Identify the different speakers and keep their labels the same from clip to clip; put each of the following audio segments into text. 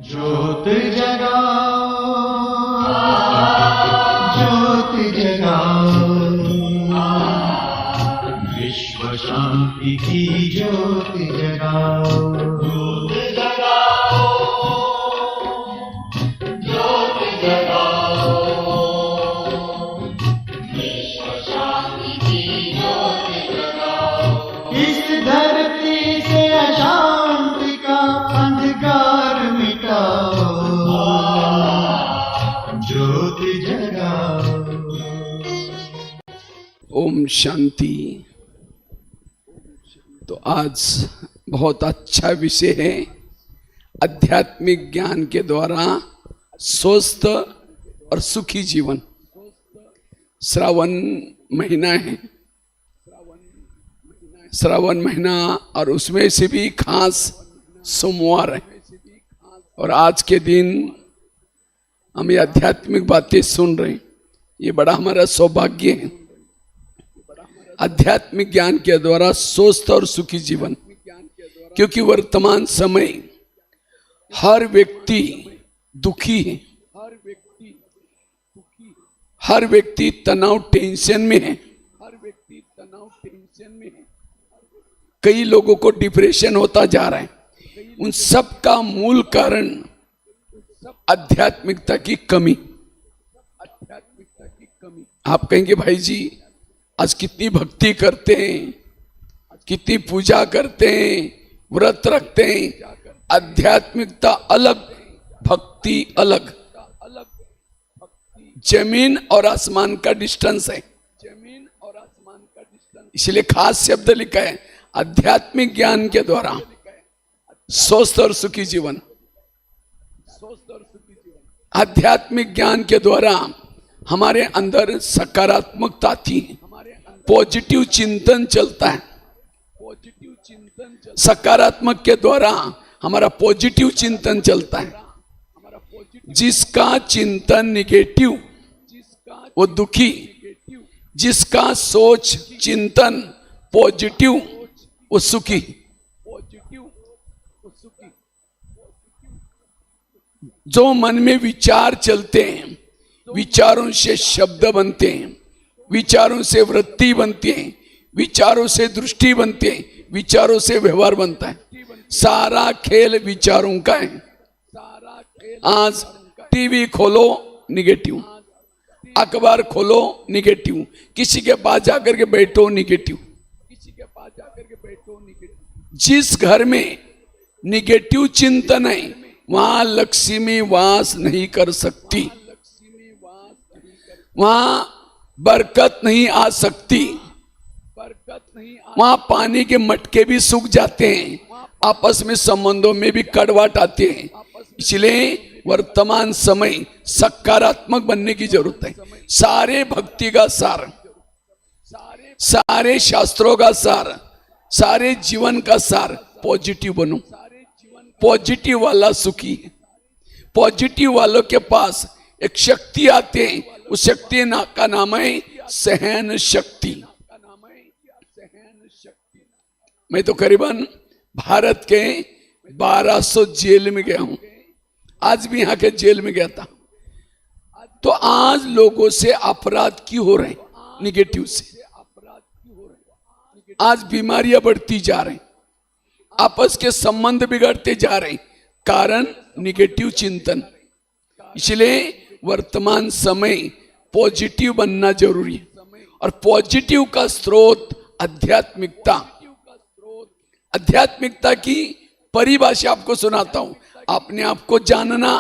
Speaker 1: ज्योत जगाओ, ज्योत जगाओ, विश्व शांति की ज्योत जगाओ, ज्योत जगाओ, ज्योत जगाओ, विश्व शांति की ज्योत जगाओ। इस धरती से अशांति का अंधकार मिटाओ, ज्योत जगाओ।
Speaker 2: ओम शांति। तो आज बहुत अच्छा विषय है, आध्यात्मिक ज्ञान के द्वारा स्वस्थ और सुखी जीवन। श्रावण महीना है, श्रावण महीना, और उसमें से भी खास सोमवार है। और आज के दिन हम ये आध्यात्मिक बातें सुन रहे हैं, ये बड़ा हमारा सौभाग्य है। आध्यात्मिक ज्ञान के द्वारा स्वस्थ और सुखी जीवन, क्योंकि वर्तमान समय हर व्यक्ति दुखी है, हर व्यक्ति तनाव टेंशन में है, कई लोगों को डिप्रेशन होता जा रहा है। उन सब का मूल कारण आध्यात्मिकता की कमी। आप कहेंगे भाई जी आज कितनी भक्ति करते हैं, कितनी पूजा करते हैं, व्रत रखते हैं, आध्यात्मिकता अलग, भक्ति अलग। जमीन और आसमान का डिस्टेंस है, इसलिए खास शब्द लिखा है, आध्यात्मिक ज्ञान के द्वारा स्वस्थ और सुखी जीवन। आध्यात्मिक ज्ञान के द्वारा हमारे अंदर सकारात्मकता आती है, पॉजिटिव चिंतन चलता है। सकारात्मक के द्वारा हमारा पॉजिटिव चिंतन चलता है। जिसका चिंतन निगेटिव वो दुखी, जिसका सोच चिंतन पॉजिटिव वो सुखी। जो मन में विचार चलते हैं, विचारों से शब्द बनते हैं, विचारों से वृत्ति बनती है, विचारों से दृष्टि बनती है, विचारों से व्यवहार बनता है। सारा खेल विचारों का है। आज टीवी खोलो निगेटिव, अखबार खोलो निगेटिव, किसी के पास जाकर के बैठो निगेटिव। जिस घर में निगेटिव चिंतन है वहां लक्ष्मी वास नहीं कर सकती, वहां बरकत नहीं आ सकती, वहां पानी के मटके भी सूख जाते हैं, आपस में संबंधों में भी कड़वाहट आती है। इसलिए वर्तमान समय सकारात्मक बनने की जरूरत है। सारे भक्ति का सार, सारे शास्त्रों का सार, सारे जीवन का सार पॉजिटिव बनो। पॉजिटिव वाला सुखी है। पॉजिटिव वालों के पास एक शक्ति आते हैं, उस शक्ति का नाम है सहन शक्ति। मैं तो करीबन भारत के 1200 जेल में गया हूं, आज भी यहाँ के जेल में गया था। तो आज लोगों से अपराध क्यों हो रहे हैं? निगेटिव से। आज बीमारियां बढ़ती जा रही, आपस के संबंध बिगड़ते जा रहे, कारण निगेटिव चिंतन। इसलिए वर्तमान समय पॉजिटिव बनना जरूरी है, और पॉजिटिव का स्रोत आध्यात्मिकता। आध्यात्मिकता की परिभाषा आपको सुनाता हूं। अपने आप को जानना,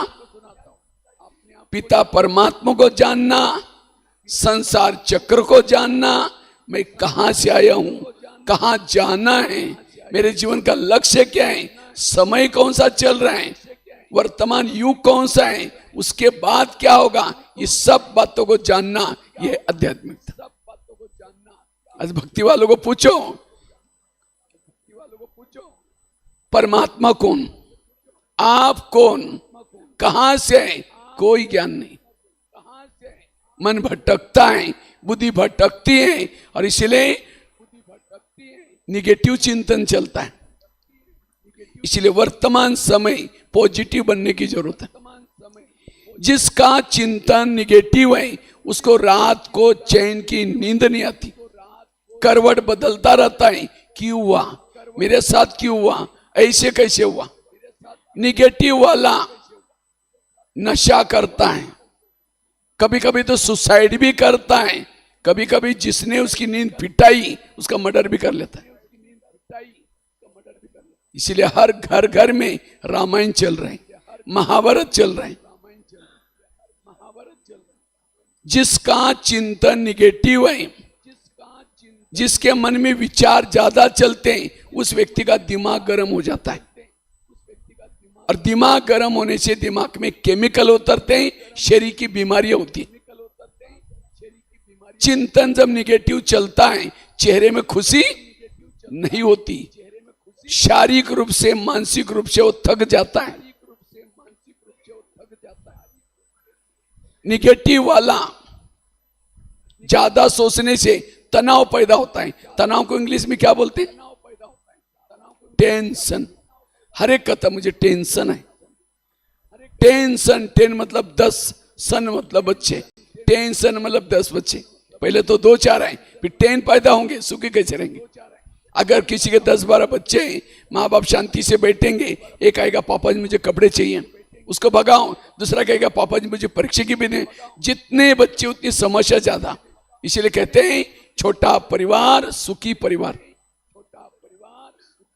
Speaker 2: पिता परमात्मा को जानना, संसार चक्र को जानना, मैं कहां से आया हूं, कहां जाना है, मेरे जीवन का लक्ष्य क्या है, समय कौन सा चल रहा है, वर्तमान युग कौन सा है, उसके बाद क्या होगा, ये सब बातों को जानना, ये आध्यात्मिकता। आज भक्ति वालों को पूछो परमात्मा कौन, आप कौन, कहां से है, कोई ज्ञान नहीं। मन भटकता है, बुद्धि भटकती है, और इसलिए निगेटिव चिंतन चलता है। इसलिए वर्तमान समय पॉजिटिव बनने की जरूरत है। जिसका चिंतन निगेटिव है उसको रात को चैन की नींद नहीं आती, करवट बदलता रहता है। क्यों हुआ, मेरे साथ क्यों हुआ, ऐसे कैसे हुआ। निगेटिव वाला नशा करता है, कभी कभी तो सुसाइड भी करता है, कभी कभी जिसने उसकी नींद फिटाई उसका मर्डर भी कर लेता है। इसलिए हर घर घर में रामायण चल रहे हैं, महाभारत चल रहे हैं। जिसका चिंतन निगेटिव है, जिसके मन में विचार ज्यादा चलते हैं, उस व्यक्ति का दिमाग गर्म हो जाता है। और दिमाग गर्म होने से दिमाग में केमिकल उतरते हैं, शरीर की बीमारियां होती हैं। चिंतन जब निगेटिव चलता है, चेहरे में खुशी नहीं होती, शारीरिक रूप से मानसिक रूप से वो थक जाता है। निगेटिव वाला ज्यादा सोचने से तनाव पैदा होता है। तनाव को इंग्लिश में क्या बोलते हैं, टेंशन। हर एक कहता मुझे टेंशन है। टेंशन, टेन मतलब 10, सन मतलब बच्चे, टेंशन मतलब 10 बच्चे। पहले तो 2-4 आए, फिर 10 पैदा होंगे, सुखी कैसे रहेंगे। अगर किसी के 10-12 बच्चे हैं, माँ बाप शांति से बैठेंगे। एक आएगा पापा जी मुझे कपड़े चाहिए, उसको भगाओ। दूसरा कहेगा पापा जी मुझे परीक्षा की भी दें। जितने बच्चे उतनी समस्या ज्यादा। इसलिए कहते हैं छोटा परिवार सुखी परिवार।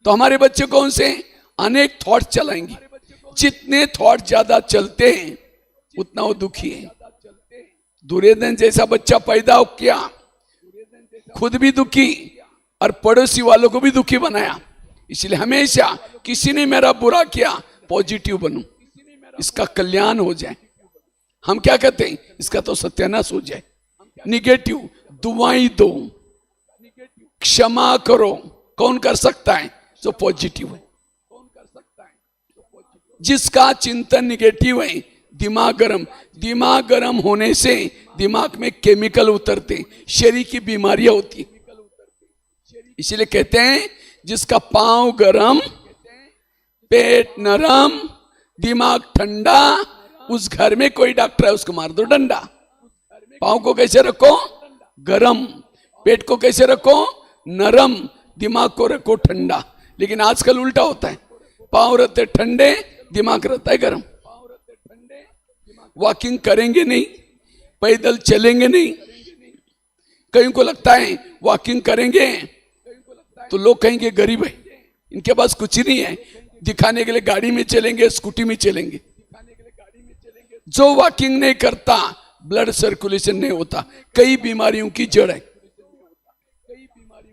Speaker 2: तो हमारे बच्चे कौन से अनेक थॉट चलाएंगे। जितने थॉट ज्यादा चलते हैं उतना वो दुखी है। दुर्योधन जैसा बच्चा पैदा हो किया, खुद भी दुखी और पड़ोसी वालों को भी दुखी बनाया। इसलिए हमेशा किसी ने मेरा बुरा किया, पॉजिटिव बनूं, इसका कल्याण हो जाए। हम क्या कहते हैं, इसका तो सत्यानाश हो जाए। निगेटिव दुआएं दो, क्षमा करो, कौन कर सकता है, जो पॉजिटिव है। जिसका चिंतन निगेटिव है, दिमाग गर्म होने से दिमाग में केमिकल उतरते, शरीर की बीमारियां होती। इसलिए कहते हैं जिसका पांव गरम, पेट नरम, दिमाग ठंडा, उस घर में कोई डॉक्टर है उसको मार दो डंडा। पांव को कैसे रखो, गरम, पेट को कैसे रखो, नरम, दिमाग को रखो ठंडा। लेकिन आजकल उल्टा होता है, पांव रहते ठंडे, दिमाग रहता है गरम। वॉकिंग करेंगे नहीं, पैदल चलेंगे नहीं। कहीं को लगता है वॉकिंग करेंगे तो लोग कहेंगे गरीब है, इनके पास कुछ नहीं है, दिखाने के लिए गाड़ी में चलेंगे, स्कूटी में चलेंगे। जो वॉकिंग नहीं करता, ब्लड सर्कुलेशन नहीं होता, कई बीमारियों की जड़ है।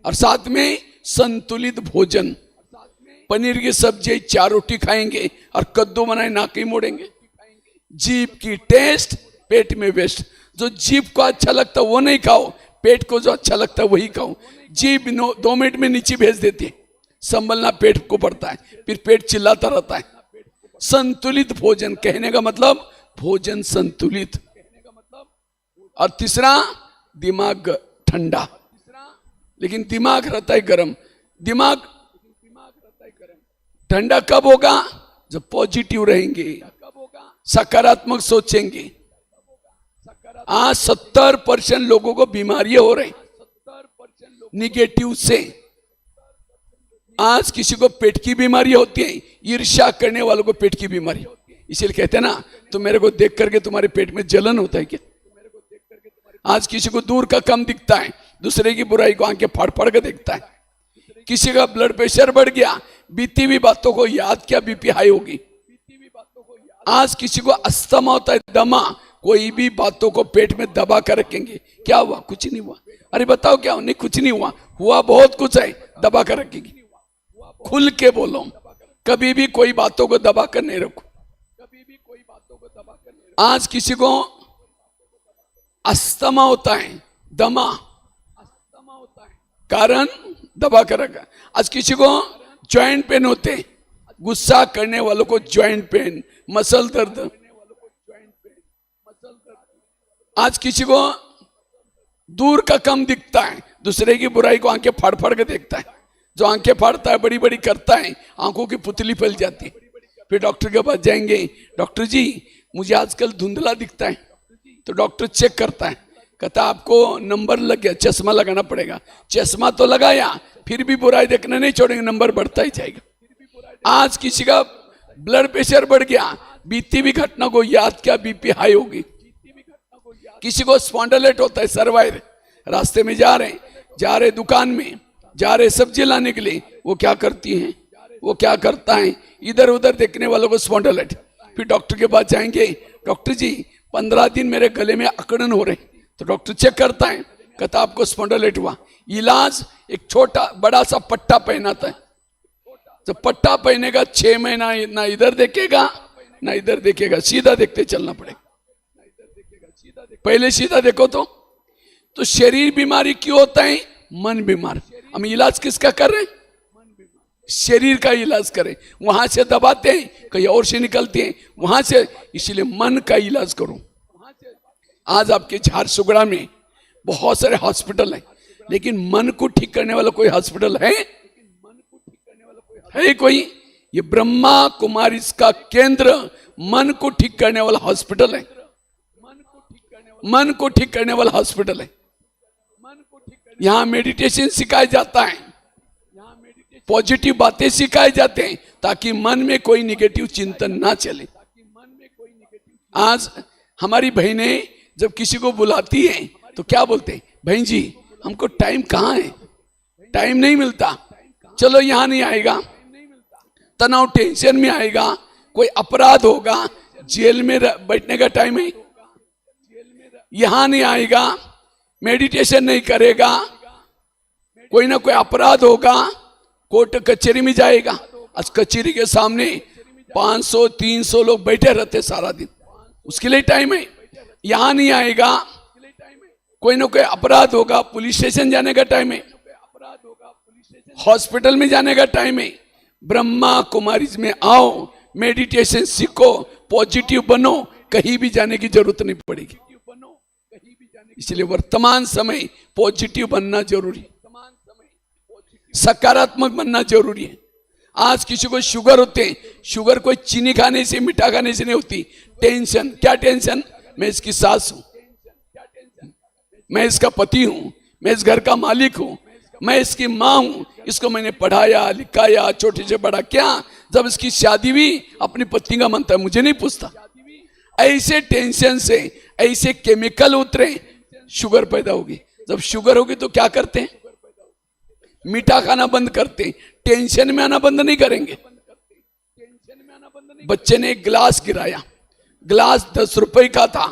Speaker 2: और साथ में संतुलित भोजन, पनीर की सब्जी 4 रोटी खाएंगे और कद्दू बनाए नाक ही मोड़ेंगे। जीभ की टेस्ट, पेट में वेस्ट। जो जीभ को अच्छा लगता है वो नहीं खाओ, पेट को जो अच्छा लगता है वही खाओ। जीभ 2 मिनट में नीचे भेज देती है, संभलना पेट को पड़ता है, फिर पेट चिल्लाता रहता है। संतुलित भोजन कहने का मतलब भोजन संतुलित। और तीसरा दिमाग ठंडा, लेकिन दिमाग रहता है गरम। दिमाग ठंडा कब होगा, जब पॉजिटिव रहेंगे, सकारात्मक सोचेंगे। आज 70% लोगों को बीमारियां हो रही निगेटिव से। आज किसी को पेट की बीमारी होती है, ईर्ष्या करने वालों को पेट की बीमारी। इसलिए कहते हैं ना, तो मेरे को देख करके तुम्हारे पेट में जलन होता है क्या। आज किसी को दूर का कम दिखता है, दूसरे की बुराई को आंखें फाड़ फाड़ के देखता है। किसी का ब्लड प्रेशर बढ़ गया, बीती हुई बातों को याद किया, बीपी हाई होगी। आज किसी को अस्थमा होता है, दमा, कोई भी बातों को पेट में दबा कर रखेंगे। क्या हुआ, कुछ नहीं हुआ। अरे बताओ क्या हुआ, नहीं कुछ नहीं हुआ, हुआ बहुत कुछ है, दबा कर रखेंगे। खुल के बोलो, कभी भी कोई बातों को दबा कर नहीं रखो। आज किसी को अस्थमा होता है, दमा, कारण दबा कर रखा। आज किसी को जॉइंट पेन होते, गुस्सा करने वालों को जॉइंट पेन, मसल दर्द। आज किसी को दूर का कम दिखता है, दूसरे की बुराई को आंखें फाड़ फाड़ के देखता है। जो आंखें फाड़ता है, बड़ी बड़ी करता है, आंखों की पुतली फैल जाती है। फिर डॉक्टर के पास जाएंगे, डॉक्टर जी मुझे आजकल धुंधला दिखता है। तो डॉक्टर चेक करता है, कहता आपको नंबर लग गया, चश्मा लगाना पड़ेगा। चश्मा तो लगाया, फिर भी बुराई देखना नहीं छोड़ेंगे, नंबर बढ़ता ही जाएगा। आज किसी का ब्लड प्रेशर बढ़ गया, बीती भी घटना को याद किया, बीपी हाई होगी। किसी को स्पॉन्डिलाइटिस होता है, सर्वाइर, रास्ते में जा रहे दुकान में जा रहे सब्जी लाने के लिए, वो क्या करती हैं, वो क्या करता है, इधर उधर देखने वालों को स्पॉन्डिलाइटिस। फिर डॉक्टर के पास जाएंगे, डॉक्टर जी 15 दिन मेरे गले में अकड़न हो रहे। तो डॉक्टर चेक करता है, कहता आपको स्पॉन्डिलाइटिस हुआ। इलाज एक छोटा बड़ा सा पट्टा पहनाता है। तो पट्टा पहनेगा 6 महीना, ना इधर देखेगा ना इधर देखेगा, सीधा देखते चलना पड़ेगा। पहले सीधा देखो तो शरीर बीमारी क्यों होता है, मन बीमार। हम इलाज किसका कर रहे हैं, शरीर का इलाज करें। वहां से दबाते हैं, कहीं और से निकलते हैं, वहां से, इसलिए मन का इलाज करो। आज आपके झारसुगड़ा में बहुत सारे हॉस्पिटल हैं, लेकिन मन को ठीक करने वाला कोई हॉस्पिटल है कोई? ये ब्रह्मा कुमारी इसका केंद्र मन को ठीक करने वाला हॉस्पिटल है। मन को ठीक करने वाला हॉस्पिटल है। यहाँ मेडिटेशन सिखाया जाता है, पॉजिटिव बातें सिखाए जाते हैं, ताकि मन में कोई निगेटिव चिंतन ना चले। आज हमारी बहनें जब किसी को बुलाती हैं तो क्या बोलते हैं, बहन जी हमको टाइम कहाँ है, टाइम नहीं मिलता, चलो यहाँ नहीं आएगा, तनाव टेंशन में आएगा, कोई अपराध होगा, जेल में बैठने का टाइम है, यहाँ नहीं आएगा, मेडिटेशन नहीं करेगा, कोई ना कोई अपराध होगा, कोर्ट कचहरी में जाएगा। आज कचहरी के सामने 500-300 लोग बैठे रहते सारा दिन, उसके लिए टाइम है। यहाँ नहीं आएगा, कोई ना कोई अपराध होगा, पुलिस स्टेशन जाने का टाइम है, हॉस्पिटल में जाने का टाइम है। ब्रह्मा कुमारीज में आओ, मेडिटेशन सीखो, पॉजिटिव बनो, कहीं भी जाने की जरूरत नहीं पड़ेगी। इसलिए वर्तमान समय पॉजिटिव बनना जरूरी है, सकारात्मक बनना जरूरी है। आज किसी को शुगर होते हैं, शुगर कोई चीनी खाने से, मीठा खाने से नहीं होती, टेंशन। क्या टेंशन, मैं इसकी सास हूं, मैं इसका पति हूं, मैं इस घर का मालिक हूं, मैं इसकी माँ हूं, इसको मैंने पढ़ाया लिखाया, छोटे से बड़ा क्या, जब इसकी शादी हुई अपनी पत्नी का मनता है, मुझे नहीं पूछता। ऐसे टेंशन से, ऐसे केमिकल उतरे, शुगर पैदा होगी। जब शुगर होगी तो क्या करते हैं, मीठा खाना बंद करते हैं, टेंशन में आना बंद नहीं करेंगे। बच्चे ने एक गिलास गिराया, गिलास 10 रुपए का था,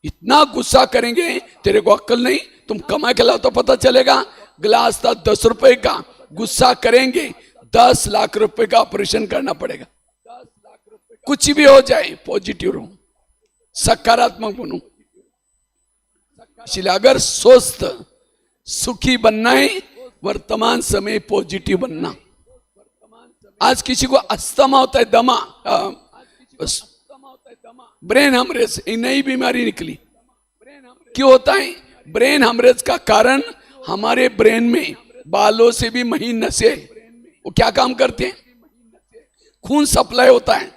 Speaker 2: इतना गुस्सा करेंगे, तेरे को अक्ल नहीं, तुम कमा के लाओ तो पता चलेगा। गिलास था 10 रुपए का, गुस्सा करेंगे, 10 लाख रुपए का ऑपरेशन करना पड़ेगा। कुछ भी हो जाए पॉजिटिव रहो, सकारात्मक बनो। इसलिए अगर स्वस्थ सुखी बनना है, वर्तमान समय पॉजिटिव बनना। आज किसी को अस्थमा होता है, दमा, ब्रेन हेमरेज, एक नई बीमारी निकली। क्यों होता है ब्रेन हेमरेज का कारण, हमारे ब्रेन में बालों से भी महीन नसें, वो क्या काम करते हैं, खून सप्लाई होता है।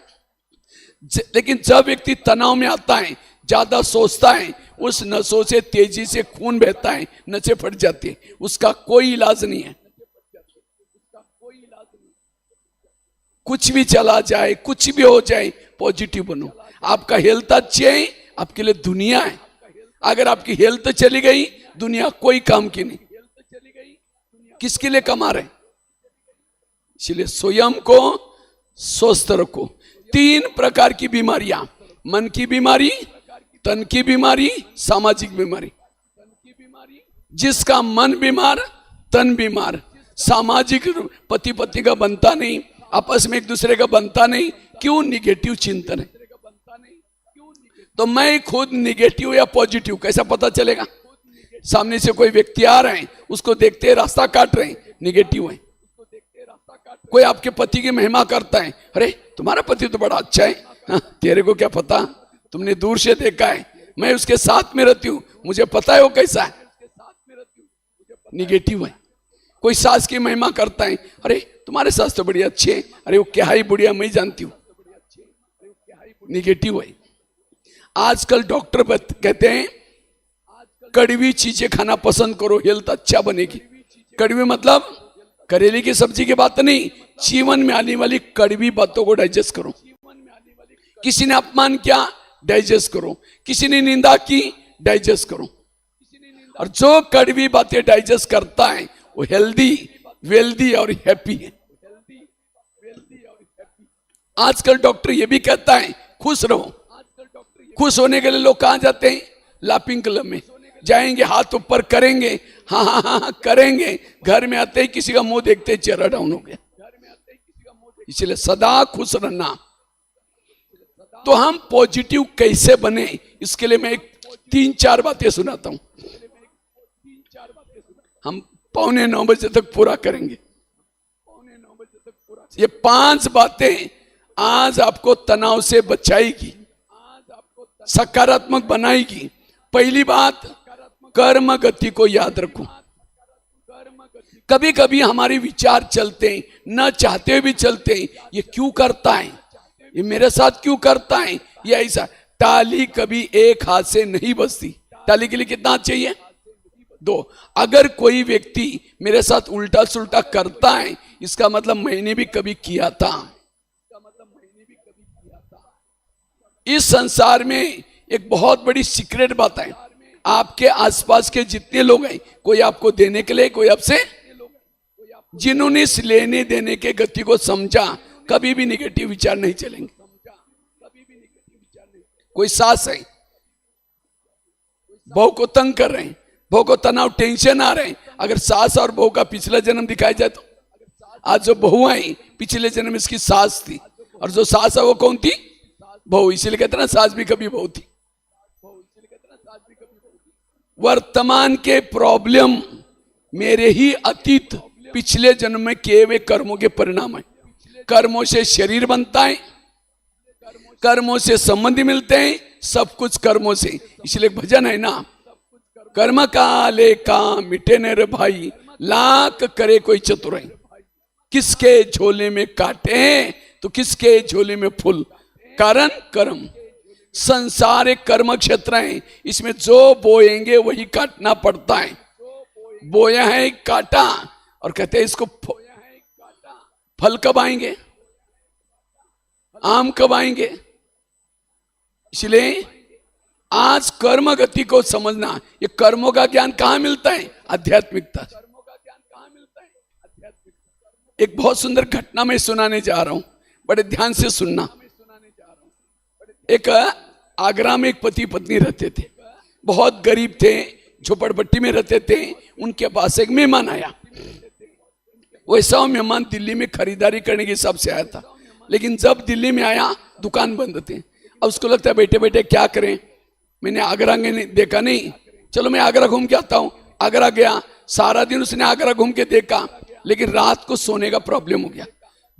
Speaker 2: लेकिन जब व्यक्ति तनाव में आता है, ज्यादा सोचता है, उस नसों से तेजी से खून बहता है, नसें फट जाती है, उसका कोई इलाज नहीं है। कुछ भी चला जाए, कुछ भी हो जाए, पॉजिटिव बनो। आपका हेल्थ अच्छी है, आपके लिए दुनिया है। अगर आपकी हेल्थ चली गई, दुनिया कोई काम की नहीं। किसके लिए कमा रहे? इसलिए स्वयं को स्वस्थ रखो। 3 प्रकार की बीमारियां, मन की बीमारी, तन की बीमारी, सामाजिक बीमारी। जिसका मन बीमार, तन बीमार, सामाजिक पति पत्नी का बनता नहीं, आपस में एक दूसरे का बनता नहीं, क्यों? निगेटिव चिंतन है। तो मैं खुद निगेटिव या पॉजिटिव कैसा पता चलेगा? सामने से कोई व्यक्ति आ रहे हैं, उसको देखते हैं रास्ता काट रहे हैं, निगेटिव है। कोई आपके पति की महिमा करता है, अरे तुम्हारा पति तो बड़ा अच्छा है, हाँ, तेरे को क्या पता, तुमने दूर से देखा है, मैं उसके साथ में रहती हूँ, मुझे पता है वो कैसा है, निगेटिव है। कोई सास की महिमा करता है, अरे तुम्हारे सास तो बड़ी अच्छी है, अरे वो क्या ही बुढ़िया मैं जानती हूँ, निगेटिव है। आजकल डॉक्टर कहते हैं कड़वी चीजें खाना पसंद करो, हेल्थ अच्छा बनेगी। कड़वी मतलब करेले की सब्जी की बात नहीं, जीवन में आने वाली कड़वी बातों को डाइजेस्ट करो। किसी ने अपमान किया, डाइजेस्ट करो। किसी ने निंदा की, डाइजेस्ट करो। और जो कड़वी बातें डाइजेस्ट करता है वो हेल्दी, वेल्दी और हैप्पी है। आजकल डॉक्टर ये भी कहता है खुश रहो। खुश होने के लिए लोग कहां जाते हैं? लाफिंग क्लब में जाएंगे, हाथ ऊपर करेंगे, हाँ हाँ हाँ करेंगे, घर में आते ही किसी का मुंह देखते ही चेहरा डाउन हो गया। इसलिए सदा खुश रहना। तो हम पॉजिटिव कैसे बने, इसके लिए मैं 3-4 बातें सुनाता हूं। हम 8:45 बजे तक पूरा करेंगे। ये 5 बातें आज आपको तनाव से बचाएगी, सकारात्मक बनाएगी। पहली बात, कर्म गति को याद रखो। कभी कभी हमारे विचार चलते हैं, न चाहते हुए भी चलते हैं, ये क्यों करता है, ये मेरे साथ क्यों करता है, ये ऐसा। ताली कभी एक हाथ से नहीं बजती। ताली के लिए कितना हाथ चाहिए? 2। अगर कोई व्यक्ति मेरे साथ उल्टा सुल्टा करता है, इसका मतलब मैंने भी कभी किया था। इस संसार में एक बहुत बड़ी सीक्रेट बात है, आपके आसपास के जितने लोग हैं, कोई आपको देने के लिए, कोई आपसे, जिन्होंने इस लेने देने के गति को समझा, कभी भी निगेटिव विचार नहीं चलेंगे। कोई सास है, बहू को तंग कर रहे हैं, बहू को तनाव, टेंशन आ रहे हैं, अगर सास और बहू का पिछला जन्म दिखाया जाए तो आज जो बहू आई पिछले जन्म इसकी सास थी, और जो सास है वो कौन थी? बहू। इसीलिए कहते ना सास भी कभी बहू थी। वर्तमान के प्रॉब्लम मेरे ही अतीत पिछले जन्म में किए हुए कर्मों के परिणाम है। कर्मों से शरीर बनता है, कर्मों से संबंध मिलते हैं, सब कुछ कर्मों से। इसलिए भजन है ना, कर्म काले काम मिटे न रे भाई, लाख करे कोई चतुराई। किसके झोले में काटे हैं तो किसके झोले में फूल। कारण कर्म। संसार एक कर्म क्षेत्र है, इसमें जो बोएंगे वही काटना पड़ता है। बोया है काटा, और कहते हैं इसको फल कब आएंगे, आम कब आएंगे। इसलिए आज कर्म गति को समझना। ये कर्मों का ज्ञान कहां मिलता है? आध्यात्मिकता। एक बहुत सुंदर घटना मैं सुनाने जा रहा हूं, बड़े ध्यान से सुनना। एक आगरा में एक पति पत्नी रहते थे, बहुत गरीब थे, झोपड़पट्टी में रहते थे। उनके पास एक मेहमान आया। वैसा मेहमान दिल्ली में खरीदारी करने के हिसाब से आया था, लेकिन जब दिल्ली में आया दुकान बंद थे। अब उसको लगता है बैठे बैठे क्या करें, मैंने आगरा देखा नहीं, चलो मैं आगरा घूम के आता हूँ। आगरा गया, सारा दिन उसने आगरा घूम के देखा, लेकिन रात को सोने का प्रॉब्लम हो गया।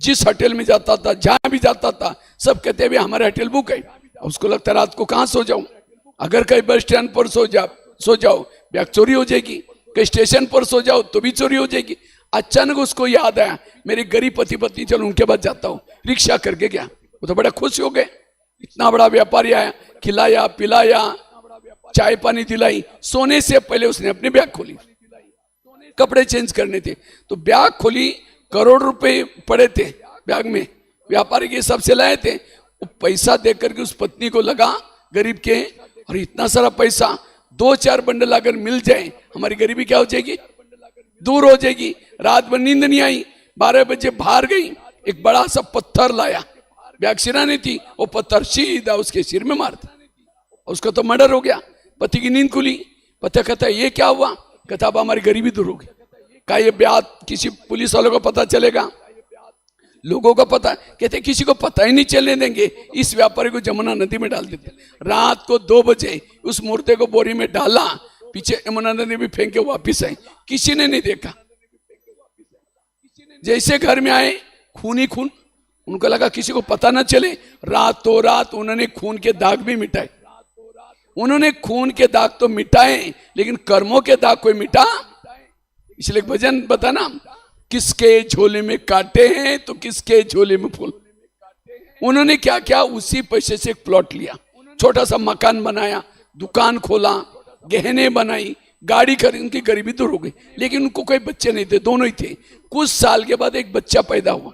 Speaker 2: जिस होटल में जाता था, जहां भी जाता था, सब कहते हैं हमारा होटल बुक है। उसको लगता है रात को कहां सो जाऊं, अगर कहीं बस स्टैंड पर सो जाओ बैग चोरी हो जाएगी, कहीं स्टेशन पर सो जाओ तो भी चोरी हो जाएगी। अचानक उसको याद आया, मेरे गरीब पति पत्नी, चलो उनके पास जाता हूँ। रिक्शा करके गया, वो तो बड़ा खुश हो गए, इतना बड़ा व्यापारी आया, खिलाया पिलाया, चाय पानी दिलाई। सोने से पहले उसने अपने बैग खोली, कपड़े चेंज करने थे, तो बैग खोली, करोड़ रुपए पड़े थे बैग में, व्यापारी के हिसाब से लाए थे। वो पैसा देख करके उस पत्नी को लगा गरीब के, और इतना सारा पैसा 2-4 बंडल अगर मिल जाए, हमारी गरीबी क्या हो जाएगी, दूर हो जाएगी। रात भर नींद नहीं आई, 12 बजे बाहर गई, एक बड़ा सा पत्थर लाया, बैग सिरानी थी, वो पत्थर सीधा उसके सिर में मार दिया, उसका तो मर्डर हो गया। पति की नींद खुली, पता कहता ये क्या हुआ, कहता अब हमारी गरीबी दूर होगी। का ये ब्याह किसी पुलिस वालों को पता चलेगा, लोगों को पता, कहते किसी को पता ही नहीं चलने देंगे। इस व्यापारी को जमुना नदी में डाल देते। रात को 2 बजे उस मूर्ति को बोरी में डाला, पीछे यमुना नदी में फेंक के वापिस आए, किसी ने नहीं देखा। जैसे घर में आए, खून ही खून, उनको लगा किसी को पता ना चले। रातों रात उन्होंने खून के दाग भी मिटाए। उन्होंने खून के दाग तो मिटाए, लेकिन कर्मों के दाग कोई मिटा। इसलिए भजन बता ना, किसके झोले में कांटे हैं तो किसके झोले में फूल। उन्होंने क्या किया, उसी पैसे से एक प्लॉट लिया, छोटा सा मकान बनाया, दुकान खोला, गहने बनाई, गाड़ी खरीदी, उनकी गरीबी दूर हो गई। लेकिन उनको कोई बच्चे नहीं थे, दोनों ही थे। कुछ साल के बाद एक बच्चा पैदा हुआ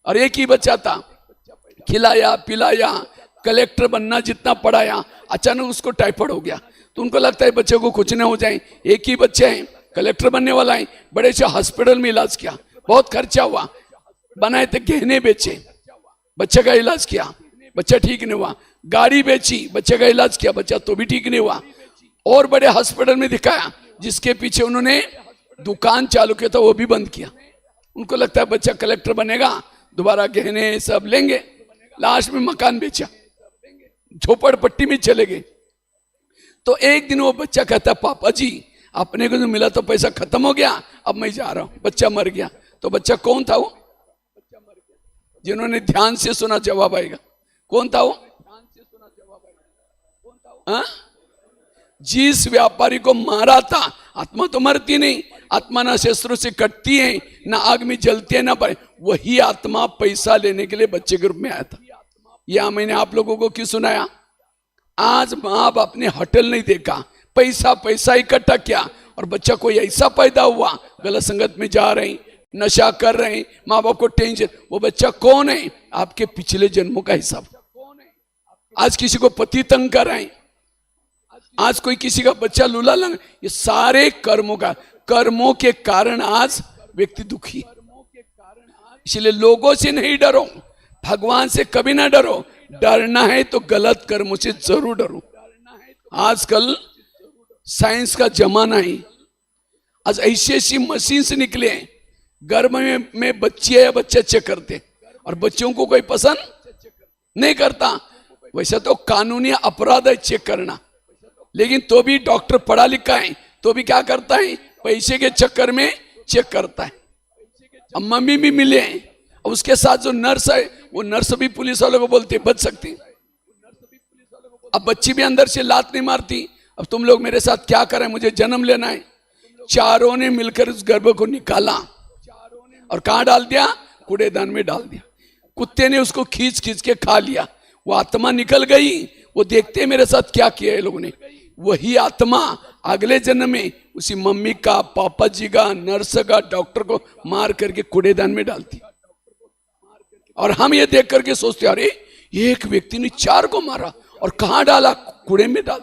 Speaker 2: और एक ही बच्चा था, खिलाया पिलाया, कलेक्टर बनना जितना पढ़ाया, अचानक उसको टाइफाइड हो गया। तो उनको लगता है बच्चे को कुछ न हो जाए, एक ही बच्चे हैं, कलेक्टर बनने वाला है। बड़े से हॉस्पिटल में इलाज किया, बहुत खर्चा हुआ, बनाए थे गहने बेचे, बच्चे का इलाज किया, बच्चा ठीक नहीं हुआ। गाड़ी बेची, बच्चे का इलाज किया, बच्चा तो भी ठीक नहीं हुआ। और बड़े हॉस्पिटल में दिखाया, जिसके पीछे उन्होंने दुकान चालू किया था वो भी बंद किया। उनको लगता है बच्चा कलेक्टर बनेगा, दोबारा गहने सब लेंगे। लास्ट में मकान बेचा, झोपड़पट्टी में चले गए। तो एक दिन वो बच्चा कहता, पापा जी अपने को जो मिला तो पैसा खत्म हो गया, अब मैं जा रहा हूं। बच्चा मर गया। तो बच्चा कौन था वो? जिन्होंने ध्यान से सुना जवाब आएगा। कौन था वो? हाँ? जिस व्यापारी को मारा था, आत्मा तो मरती नहीं, आत्मा ना शस्त्रों से कटती है, ना आग में जलती है, ना पाए, वही आत्मा पैसा लेने के लिए बच्चे के रूप में आया था। यह मैंने आप लोगों को क्यों सुनाया? आज माँ बाप ने होटल नहीं देखा, पैसा पैसा इकट्ठा किया, और बच्चा कोई ऐसा पैदा हुआ, गलत संगत में जा रहे हैं, नशा कर रहे हैं, माँ बाप को टेंशन। वो बच्चा कौन है? आपके पिछले जन्मों का हिसाब। आज किसी को पति तंग कर रहे हैं, आज कोई किसी का बच्चा लूला लंग, ये सारे कर्मों के कारण आज व्यक्ति दुखी। इसलिए लोगों से नहीं डरो, भगवान से कभी ना डरो। डरना है तो गलत कर्मों से जरूर डरो। आजकल साइंस का जमाना है, आज ऐसी ऐसी मशीन से निकले, गर्भ में बच्चे या बच्चे चेक करते, और बच्चों को कोई पसंद नहीं करता। वैसे तो कानूनी अपराध है चेक करना, लेकिन तो भी डॉक्टर पढ़ा लिखा है, तो भी क्या करता है, पैसे के चक्कर में चेक करता है। अब मम्मी भी मिले, अब उसके साथ जो नर्स है, वो नर्स भी पुलिस वालों को बोलते बच सकती। अब बच्ची भी अंदर से लात नहीं मारती, अब तुम लोग मेरे साथ क्या करें, मुझे जन्म लेना है। चारों ने मिलकर उस गर्भ को निकाला और कहां डाल दिया? कूड़ेदान में डाल दिया। कुत्ते ने उसको खींच खींच के खा लिया। वो आत्मा निकल गई, वो देखते मेरे साथ क्या किया है लोगों ने। वही आत्मा अगले जन्म में उसी मम्मी का, पापा जी का, नर्स का, डॉक्टर को मार करके कूड़ेदान में डालती। और हम ये देख करके सोचते, अरे एक व्यक्ति ने 4 को मारा और कहां डाला? कूड़े में डाल।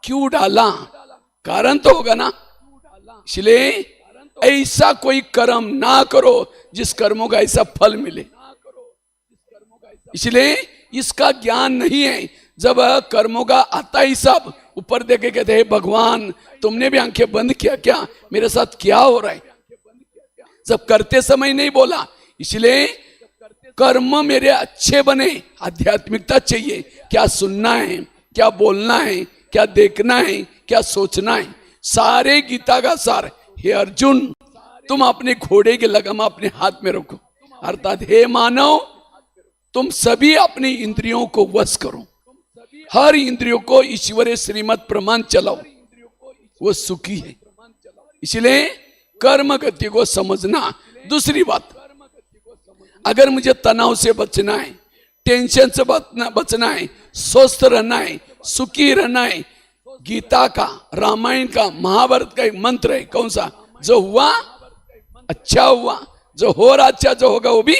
Speaker 2: क्यों डाला? कारण तो होगा ना। इसलिए ऐसा कोई कर्म ना करो जिस कर्मों का ऐसा फल मिले। इसलिए इसका ज्ञान नहीं है। जब कर्मों का आता ही सब ऊपर देखे कहते हैं, भगवान तुमने भी आंखें बंद किया क्या? मेरे साथ क्या हो रहा है? जब करते समय नहीं बोला। इसलिए कर्म मेरे अच्छे बने, आध्यात्मिकता चाहिए। क्या सुनना है, क्या बोलना है, क्या देखना है, क्या सोचना है, सारे गीता का सार। हे अर्जुन, तुम अपने घोड़े की लगाम अपने हाथ में रखो, अर्थात हे मानव, तुम सभी अपनी इंद्रियों को वश करो, हर इंद्रियों को ईश्वरीय श्रीमत प्रमाण चलाओ, वो सुखी है। इसलिए कर्म गति को समझना। दूसरी बात, अगर मुझे तनाव से बचना है, टेंशन से बचना है, स्वस्थ रहना है, सुखी रहना है, गीता का, रामायण का, महाभारत का एक मंत्र है। कौन सा? जो हुआ अच्छा हुआ, जो हो रहा अच्छा, जो होगा वो भी।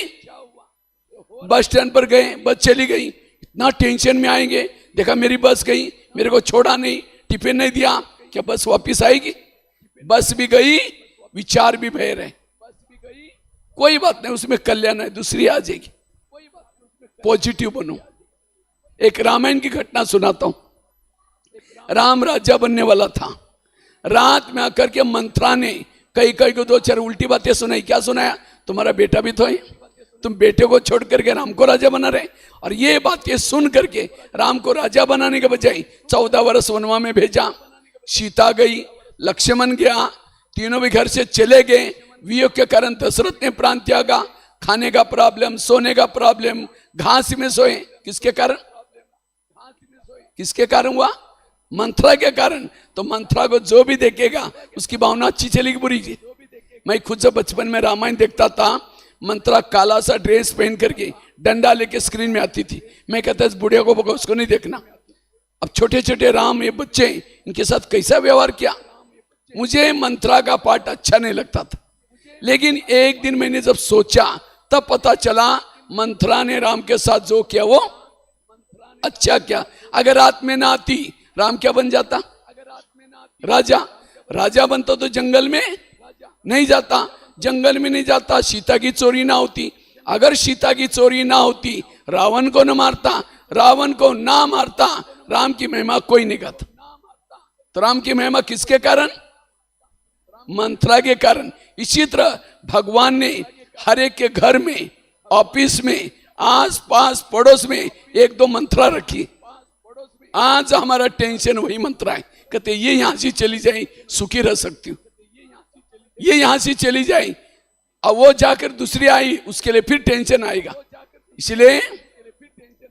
Speaker 2: बस स्टैंड पर गए, बस चली गई, इतना टेंशन में आएंगे, देखा मेरी बस गई, मेरे को छोड़ा नहीं, टिफिन नहीं दिया, क्या बस वापिस आएगी? बस भी गई, विचार भी बह रहे, कोई बात नहीं, उसमें कल्याण है, दूसरी आ जाएगी। पॉजिटिव बनो। एक रामायण की घटना सुनाता हूं। राम राजा बनने वाला था। रात में आकर के मंत्रा ने कई कई को 2-4 उल्टी बातें सुनाई। क्या सुनाया? तुम्हारा बेटा भी तो है, तुम बेटे को छोड़ करके राम को राजा बना रहे। और ये बातें सुन करके राम को राजा बनाने के बजाय 14 वर्ष वनवास में भेजा। सीता गई, लक्ष्मण गया, तीनों भी घर से चले गए। वियोग के कारण दशरथ ने प्राण त्यागा। खाने का प्रॉब्लम, सोने का प्रॉब्लम, घास में सोए। किसके कारण? किसके कारण हुआ? मंथरा के कारण। तो मंथरा को जो भी देखेगा उसकी भावना अच्छी चलेगी बुरी जी? मैं खुद जब बचपन में रामायण देखता था, मंत्रा काला सा ड्रेस पहन करके डंडा लेके स्क्रीन में आती थी। मैं कहता इस बुढ़िया को बगा, उसको नहीं देखना। अब छोटे छोटे राम, ये बच्चे, इनके साथ कैसा व्यवहार किया। मुझे मंत्रा का पाठ अच्छा नहीं लगता था, लेकिन एक दिन मैंने जब सोचा तब पता चला मंत्रा ने राम के साथ जो किया वो अच्छा क्या। अगर रात में ना आती राम क्या बन जाता? राजा। राजा बनता तो जंगल में नहीं जाता, जंगल में नहीं जाता, सीता की चोरी ना होती। अगर सीता की चोरी ना होती रावण को न मारता, रावण को ना मारता राम की महिमा कोई नहीं गाता। तो राम की महिमा किसके कारण? मंत्रा के कारण। इसी तरह भगवान ने हर एक के घर में, ऑफिस में, आस पास पड़ोस में एक दो मंत्रा रखी। आज हमारा टेंशन वही मंत्रा है। कहते ये यहां से चली जाए सुखी रह सकती हूँ, ये यहां से चली जाए, अब वो जाकर दूसरी आई उसके लिए फिर टेंशन आएगा। इसलिए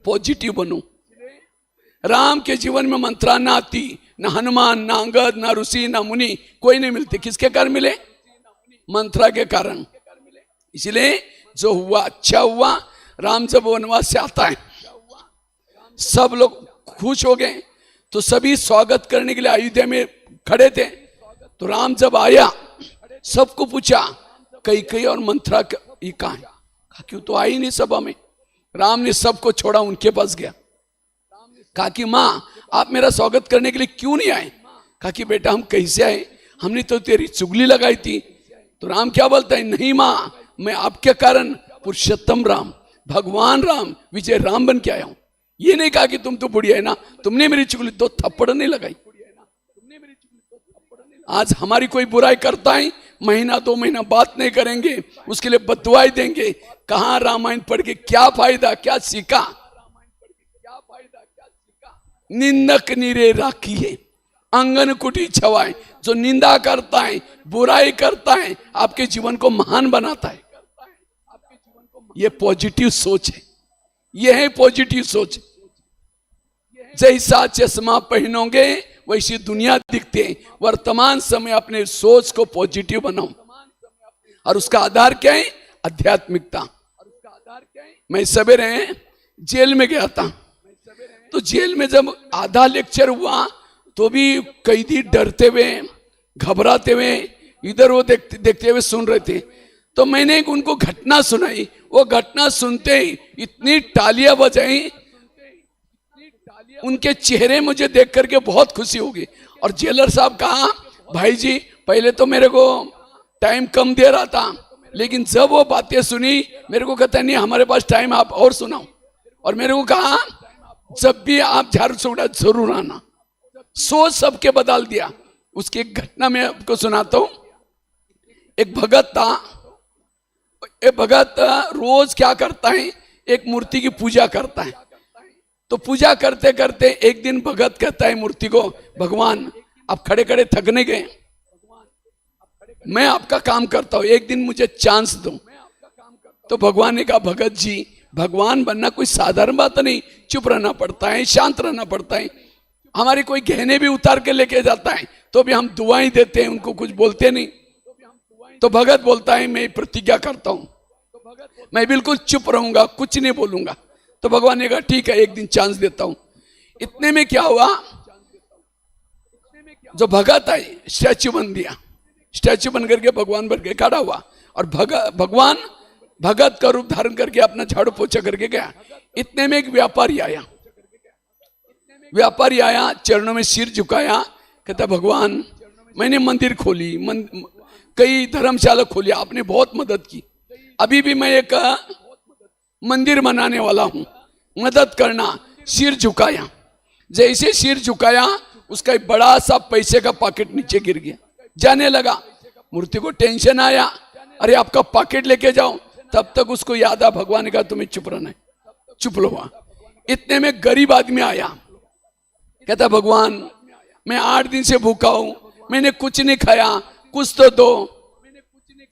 Speaker 2: पॉजिटिव बनो। राम के जीवन में मंत्रा ना आती, ना हनुमान, ना अंगद, ना ऋषि, ना मुनि, कोई नहीं मिलते। किसके कारण मिले? मंत्रा के कारण। इसलिए जो हुआ अच्छा हुआ। राम जब वनवास से आता है सब लोग खुश हो गए, तो सभी स्वागत करने के लिए अयोध्या में खड़े थे। तो राम जब आया सबको पूछा कई और मंत्रा ये कहाँ है? कहा क्यों तो आई नहीं सभा में। राम ने सबको छोड़ा, उनके पास गया। कहा कि माँ आप मेरा स्वागत करने के लिए क्यों नहीं आए? कहा कि बेटा हम कैसे आए, हमने तो तेरी चुगली लगाई थी। तो राम क्या बोलता है? नहीं माँ, मैं आपके कारण पुरुषोत्तम राम, भगवान राम, विजय राम बन के आया हूं। ये नहीं कहा कि तुम तो बुढ़िया है ना, तुमने मेरी चुगली, दो थप्पड़ नहीं लगाई। आज हमारी कोई बुराई करता है, महीना दो महीना बात नहीं करेंगे, उसके लिए बददुआई देंगे। कहां रामायण पढ़ के क्या फायदा, क्या सीखा? निंदक निरे राखिए आंगन कुटी छवाए। जो निंदा करता है, बुराई करता है, आपके जीवन को महान बनाता है। ये पॉजिटिव सोच है, ये है पॉजिटिव सोच। जैसा चश्मा पहनोगे वैसी दुनिया दिखते हैं। वर्तमान समय अपने सोच को पॉजिटिव बनाओ, और उसका आधार क्या है? आध्यात्मिकता। मैं सवेरे जेल में गया था, तो जेल में जब आधा लेक्चर हुआ तो भी कैदी डरते हुए, घबराते हुए, इधर वो देखते हुए सुन रहे थे। तो मैंने उनको घटना सुनाई। वो घटना सुनते ही इतनी तालियां बजाई, उनके चेहरे मुझे देख करके बहुत खुशी होगी। और जेलर साहब कहा भाई जी पहले तो मेरे को टाइम कम दे रहा था, लेकिन जब वो बातें सुनी मेरे को कहता नहीं हमारे पास टाइम, आप और सुनाओ। और मेरे को कहा जब भी आप झारसुगुड़ा जरूर आना। सोच सबके बदल दिया। उसकी एक घटना मैं आपको सुनाता हूं। एक भगत था, एक भगत रोज क्या करता है, एक मूर्ति की पूजा करता है। तो पूजा करते करते एक दिन भगत कहता है मूर्ति को, भगवान आप खड़े खड़े थकने गए, मैं आपका काम करता हूं, एक दिन मुझे चांस दो। तो भगवान ने कहा भगत जी भगवान बनना कोई साधारण बात नहीं, चुप रहना पड़ता है, शांत रहना पड़ता है। हमारे कोई गहने भी उतार के लेके जाता है तो भी हम दुआएं देते हैं, उनको कुछ बोलते नहीं। तो भगत बोलता है मैं प्रतिज्ञा करता हूं, मैं बिल्कुल चुप रहूंगा, कुछ नहीं बोलूंगा। तो भगवान ने कहा ठीक है एक दिन चांस देता हूं। इतने में क्या हुआ, जो भगत आई स्टैच्यू बन दिया, स्टैच्यू बन करके भगवान बन के खड़ा हुआ। और भगवान भगत का रूप धारण करके अपना झाड़ू पोछा करके गया। इतने में एक व्यापारी आया, व्यापारी आया, चरणों में सिर झुकाया, कहता भगवान मैंने मंदिर खोली, कई धर्मशाला खोली, आपने बहुत मदद की, अभी भी मैं एक मंदिर बनाने वाला हूं, मदद करना। सिर झुकाया, जैसे सिर झुकाया उसका एक बड़ा सा पैसे का पॉकेट नीचे गिर गया, जाने लगा। मूर्ति को टेंशन आया, अरे आपका पॉकेट लेके जाओ। तब तक उसको याद आ भगवान ने कहा तुम्हें चुप रहना है, चुप लो। इतने में गरीब आदमी आया, कहता भगवान मैं 8 दिन से भूखा हूं, मैंने कुछ नहीं खाया, कुछ तो दो।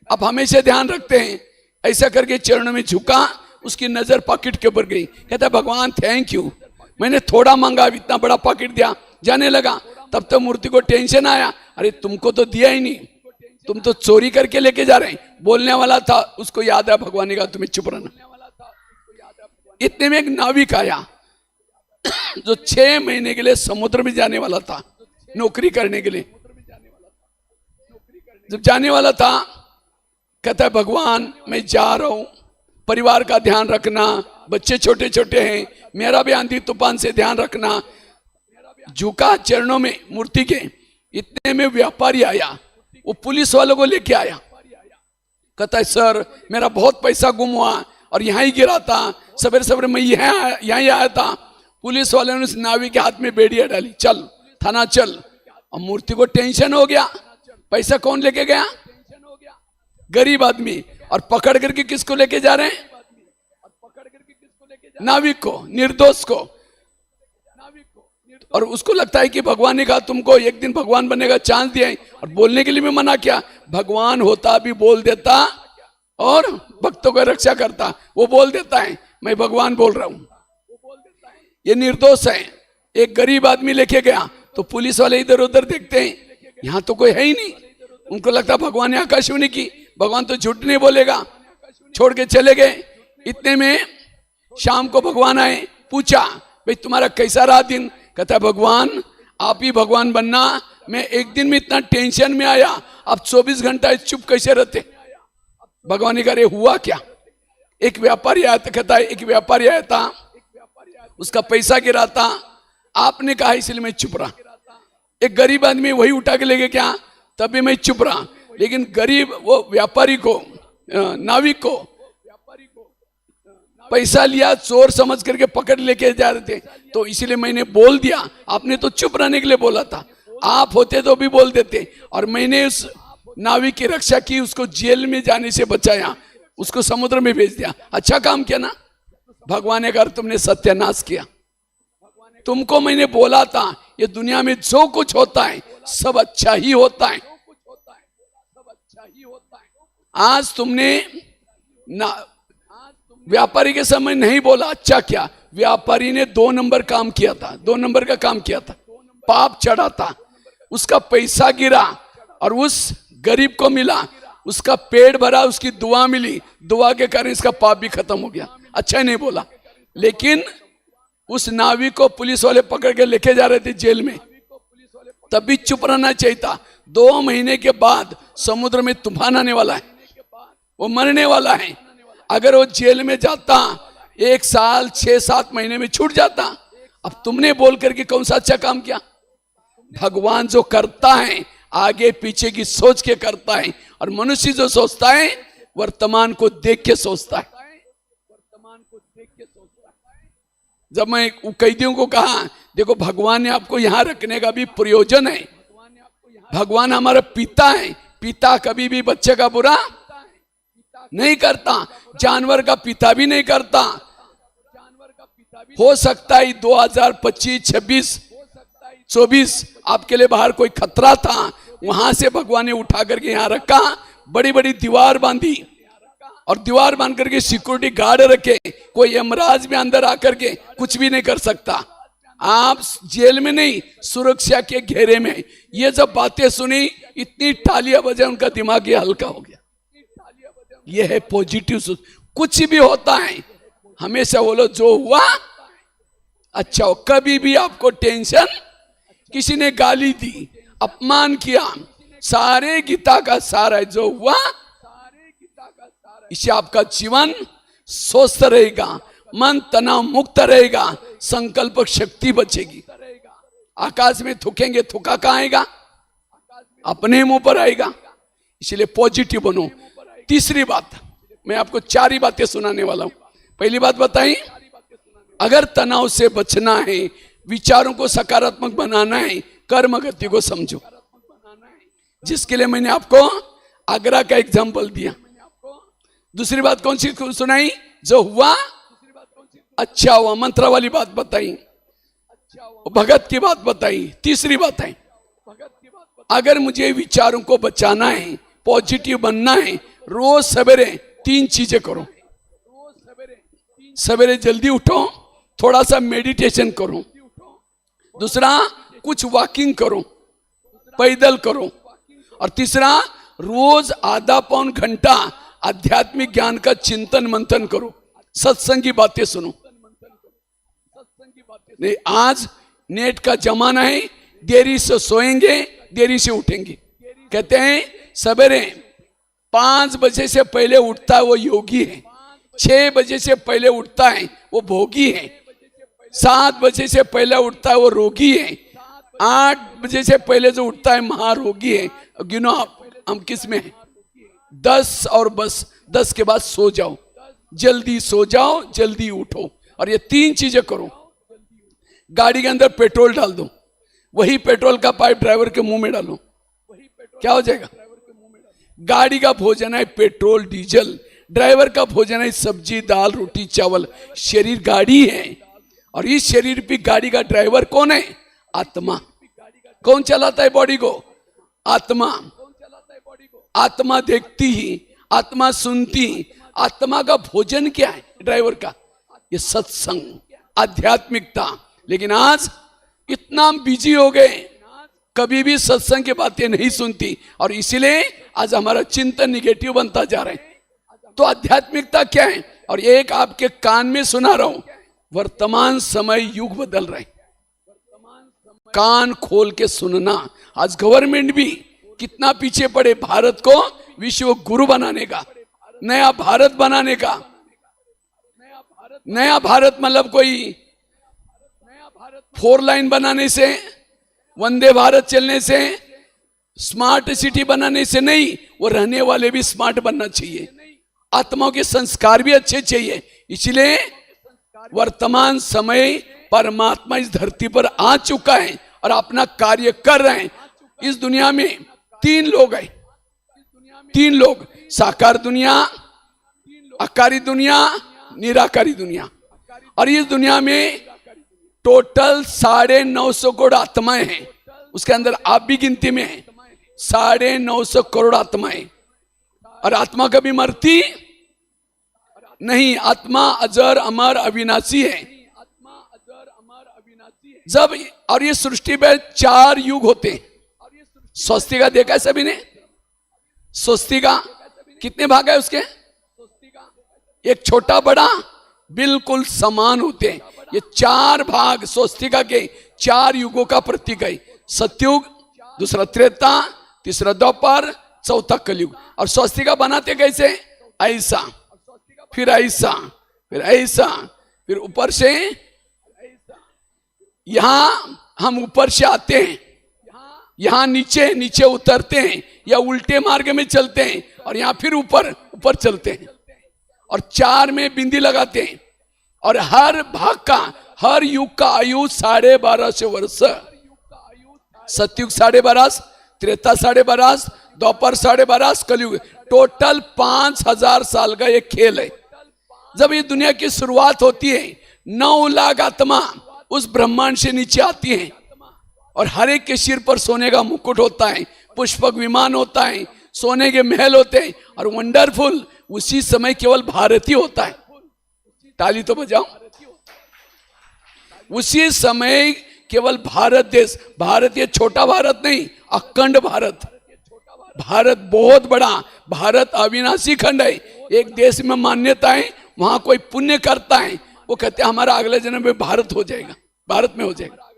Speaker 2: अब हमेशा ध्यान रखते हैं, ऐसा करके चरणों में झुका, उसकी नजर पॉकेट के ऊपर गई। कहता भगवान थैंक यू, मैंने थोड़ा मांगा इतना बड़ा पॉकेट दिया, जाने लगा। तब तक मूर्ति को टेंशन आया, अरे तुमको तो दिया ही नहीं, तुम तो चोरी करके लेके जा रहे हैं। बोलने वाला था, उसको याद है, भगवान ने कहा तुम्हें चुप रहना। इतने में एक नाविक आया जो 6 महीने के लिए समुद्र में जाने वाला था नौकरी करने के लिए। जब जाने वाला था, कहता है भगवान मैं जा रहा हूं, परिवार का ध्यान रखना, बच्चे छोटे छोटे हैं, मेरा भी आंधी तूफान से ध्यान रखना। झुका चरणों में मूर्ति के। इतने में व्यापारी आया, वो पुलिस वालों को लेके आया। कहता है सर मेरा बहुत पैसा गुम हुआ और यहाँ ही गिरा था, सवेरे सवेरे मैं यहाँ ही आया था। पुलिस वाले ने उस नावी के हाथ में बेड़िया डाली, चल थाना चल। और मूर्ति को टेंशन हो गया, पैसा कौन लेके गया? गरीब आदमी। और पकड़ करके किसको लेके जा रहे हैं? नाविक को, निर्दोष को। और उसको लगता है कि भगवान ने कहा तुमको एक दिन भगवान बनने का चांस दिया है, और बोलने के लिए भी मना किया। भगवान होता भी बोल देता और भक्तों को रक्षा करता। वो बोल देता है मैं भगवान बोल रहा हूं। ये निर्दोष है। एक गरीब आदमी लेके गया तो पुलिस वाले इधर उधर देखते हैं, यहां तो कोई है ही नहीं। उनको लगता भगवान ने आकाशवाणी की, भगवान तो झूठ नहीं बोलेगा, छोड़ के चले गए। इतने में शाम को भगवान आए, पूछा भाई तुम्हारा कैसा रहा दिन? कहता है भगवान आप ही भगवान बनना, मैं एक दिन में इतना टेंशन में आया, आप 24 घंटा चुप कैसे रहते? भगवान ने कहा हुआ क्या? एक व्यापारी आया था, कहता है एक व्यापारी आया था, उसका पैसा गिरा था, आपने कहा इसलिए मैं चुप रहा। एक गरीब आदमी वही उठा के लेके क्या, तभी मैं चुप रहा। लेकिन गरीब वो व्यापारी को, नाविक को पैसा लिया, चोर समझ करके पकड़ लेके जा रहे थे, तो इसलिए मैंने बोल दिया। आपने तो चुप रहने के लिए बोला था, आप होते तो भी बोल देते। और मैंने उस नाविक की रक्षा की, उसको जेल में जाने से बचाया, उसको समुद्र में भेज दिया। अच्छा काम किया ना? भगवान ने कहा तुमने सत्यानाश किया। तुमको मैंने बोला था ये दुनिया में जो कुछ होता है सब अच्छा ही होता है। आज तुमने ना व्यापारी के समय नहीं बोला, अच्छा क्या? व्यापारी ने 2 नंबर काम किया था, 2 नंबर का काम किया था। पाप चढ़ा था, उसका पैसा गिरा और उस गरीब को मिला, उसका पेट भरा, उसकी दुआ मिली, दुआ के कारण इसका पाप भी खत्म हो गया। अच्छा नहीं बोला। लेकिन उस नाविक को पुलिस वाले पकड़ के लेके जा रहे थे जेल में, तभी चुप रहना चाहिए था। 2 महीने के बाद समुद्र में तूफान आने वाला है, वो मरने वाला है। अगर वो जेल में जाता 1 साल 6-7 महीने में छूट जाता। अब तुमने बोल करके कौन सा अच्छा काम किया? भगवान जो करता है आगे पीछे की सोच के करता है, और मनुष्य जो सोचता है वर्तमान को देख के सोचता है। जब मैं कैदियों को कहा देखो भगवान ने आपको यहां रखने का भी प्रयोजन है, भगवान हमारा पिता है, पिता कभी भी बच्चे का बुरा नहीं करता, जानवर का पिता भी नहीं करता। हो सकता है 2025, 26, 24 आपके लिए बाहर कोई खतरा था, वहां से भगवान ने उठा करके यहां रखा, बड़ी बड़ी दीवार बांधी और दीवार बांध करके सिक्योरिटी गार्ड रखे, कोई यमराज में अंदर आकर के कुछ भी नहीं कर सकता। आप जेल में नहीं, सुरक्षा के घेरे में। ये जब बातें सुनी इतनी तालियां बजाए, उनका दिमाग ये हल्का हो गया। ये है पॉजिटिव सोच। कुछ भी होता है हमेशा बोलो जो हुआ अच्छा हो। कभी भी आपको टेंशन, किसी ने गाली दी, अपमान किया, सारे गीता का सार है जो हुआ, इससे आपका जीवन स्वस्थ रहेगा, मन तनाव मुक्त रहेगा, संकल्प शक्ति बचेगी। आकाश में थूकेंगे, थूका कहां आएगा? अपने मुंह पर आएगा। इसलिए पॉजिटिव बनो। तीसरी बात, मैं आपको 4 ही बातें सुनाने वाला हूं। पहली बात बताई, अगर तनाव से बचना है, विचारों को सकारात्मक बनाना है, कर्म गति को समझो। जिसके लिए मैंने आपको आगरा का एग्जाम्पल दिया। दूसरी बात कौन सी सुनाई? जो हुआ अच्छा हुआ, मंत्र वाली बात बताई, भगत की बात बताई। तीसरी बात है, अगर मुझे विचारों को बचाना है, पॉजिटिव बनना है, रोज सवेरे 3 चीजें करो। सवेरे जल्दी उठो, थोड़ा सा मेडिटेशन करो। दूसरा कुछ वॉकिंग करो, पैदल करो। और तीसरा रोज आधा पौन घंटा आध्यात्मिक ज्ञान का चिंतन मंथन करो, सत्संग की बातें सुनो। नहीं, आज नेट का जमाना है, देरी से सोएंगे, देरी से उठेंगे। कहते हैं सवेरे 5 बजे से पहले उठता है वो योगी है, 6 बजे से पहले उठता है वो भोगी है, 7 बजे से पहले उठता है वो रोगी है, 8 बजे से पहले जो उठता है महारोगी है। गिनो आप, हम किस में हैं? 10 और बस 10 के बाद सो जाओ, जल्दी सो जाओ, जल्दी उठो। और ये 3 चीजें करो। गाड़ी के अंदर पेट्रोल डाल दो, वही पेट्रोल का पाइप ड्राइवर के मुंह में डालो, क्या हो जाएगा? गाड़ी का भोजन है पेट्रोल डीजल, ड्राइवर का भोजन है सब्जी दाल रोटी चावल। शरीर गाड़ी है और इस शरीर की गाड़ी का ड्राइवर कौन है? आत्मा। कौन चलाता है बॉडी को? आत्मा। आत्मा देखती ही, आत्मा सुनती, आत्मा का भोजन क्या है ड्राइवर का? ये सत्संग, आध्यात्मिकता। लेकिन आज इतना बिजी हो गए, कभी भी सत्संग की बातें नहीं सुनती और इसीलिए आज हमारा चिंतन निगेटिव बनता जा रहा है। तो आध्यात्मिकता क्या है? और एक आपके कान में सुना रहा हूं, वर्तमान समय युग बदल रहा है, कान खोल के सुनना। आज गवर्नमेंट भी कितना पीछे पड़े भारत को विश्व गुरु बनाने का, नया भारत बनाने का। नया भारत मतलब कोई 4 लाइन बनाने से, वंदे भारत चलने से, स्मार्ट सिटी बनाने से नहीं, वो रहने वाले भी स्मार्ट बनना चाहिए, आत्माओं के संस्कार भी अच्छे चाहिए। इसलिए वर्तमान समय परमात्मा इस धरती पर आ चुका है और अपना कार्य कर रहे हैं। इस दुनिया में 3 लोग हैं, 3 लोग, साकार दुनिया, आकारी दुनिया, निराकारी दुनिया। और इस दुनिया में टोटल 950 करोड़ आत्माएं हैं, उसके अंदर आप भी गिनती में हैं। 950 करोड़ आत्माएं, और आत्मा कभी मरती नहीं, आत्मा अजर अमर अविनाशी है। जब और ये सृष्टि में 4 युग होते हैं। स्वस्तिका देखा है सभी ने? स्वस्तिका कितने भाग है उसके? एक छोटा बड़ा बिल्कुल समान होते हैं। ये 4 भाग स्वस्तिका के 4 युगों का प्रतीक है। सतयुग, दूसरा त्रेता, तीसरा द्वापर, चौथा कलयुग। और स्वस्तिका बनाते कैसे? ऐसा, फिर ऐसा, फिर ऐसा, फिर ऊपर से, यहां हम ऊपर से आते हैं, यहां नीचे नीचे उतरते हैं, या उल्टे मार्ग में चलते हैं, और यहां फिर ऊपर ऊपर चलते हैं। और 4 में बिंदी लगाते हैं। और हर भाग का, हर युग का आयु 12.5 वर्ष। सतयुग 12.5, त्रेता 12.5, द्वापर 12.5, कलयुग। टोटल 5000 साल का एक खेल है। जब ये दुनिया की शुरुआत होती है, 9 लाख आत्मा उस ब्रह्मांड से नीचे आती हैं, और हर एक के सिर पर सोने का मुकुट होता है, पुष्पक विमान होता है, सोने के महल होते हैं। और वंडरफुल, उसी समय केवल भारत ही होता है। ताली तो बजाओ। उसी समय केवल भारत देश, भारत ये छोटा भारत नहीं, अखंड भारत। भारत बहुत बड़ा, भारत अविनाशी खंड है। एक देश में मान्यता है, वहां कोई पुण्य करता है, वो कहते हैं हमारा अगले जन्म में भारत हो जाएगा, भारत में हो जाएगा।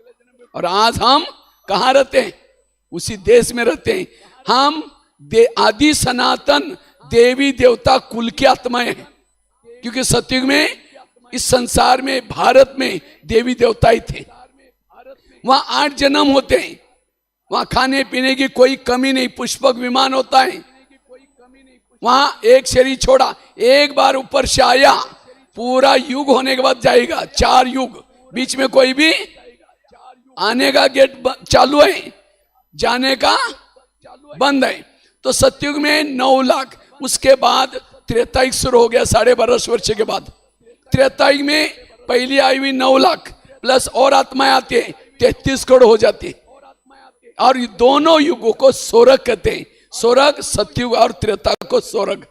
Speaker 2: और आज हम कहाँ रहते हैं? उसी देश में रहते हैं। हम आदि सनातन देवी देवता कुल की आत्माएं हैं, क्योंकि सतयुग में इस संसार में, भारत में देवी देवता ही थे। वहां 8 जन्म होते हैं, वहां खाने पीने की कोई कमी नहीं, पुष्पक विमान होता है। वहां एक शरीर छोड़ा, एक बार ऊपर से आया, पूरा युग होने के बाद जाएगा। 4 युग, बीच में कोई भी आने का गेट चालू है, जाने का बंद है। तो सतयुग में 9 लाख, उसके बाद त्रेतायुग शुरू हो गया 12.5 वर्ष के बाद। त्रेतायुग में पहली आई हुई 9 लाख प्लस और आत्माएं आती है, 33 करोड़ हो जाती है। और ये दोनों युगों को स्वर्ग कहते हैं। स्वर्ग, सतयुग और त्रेता को स्वर्ग।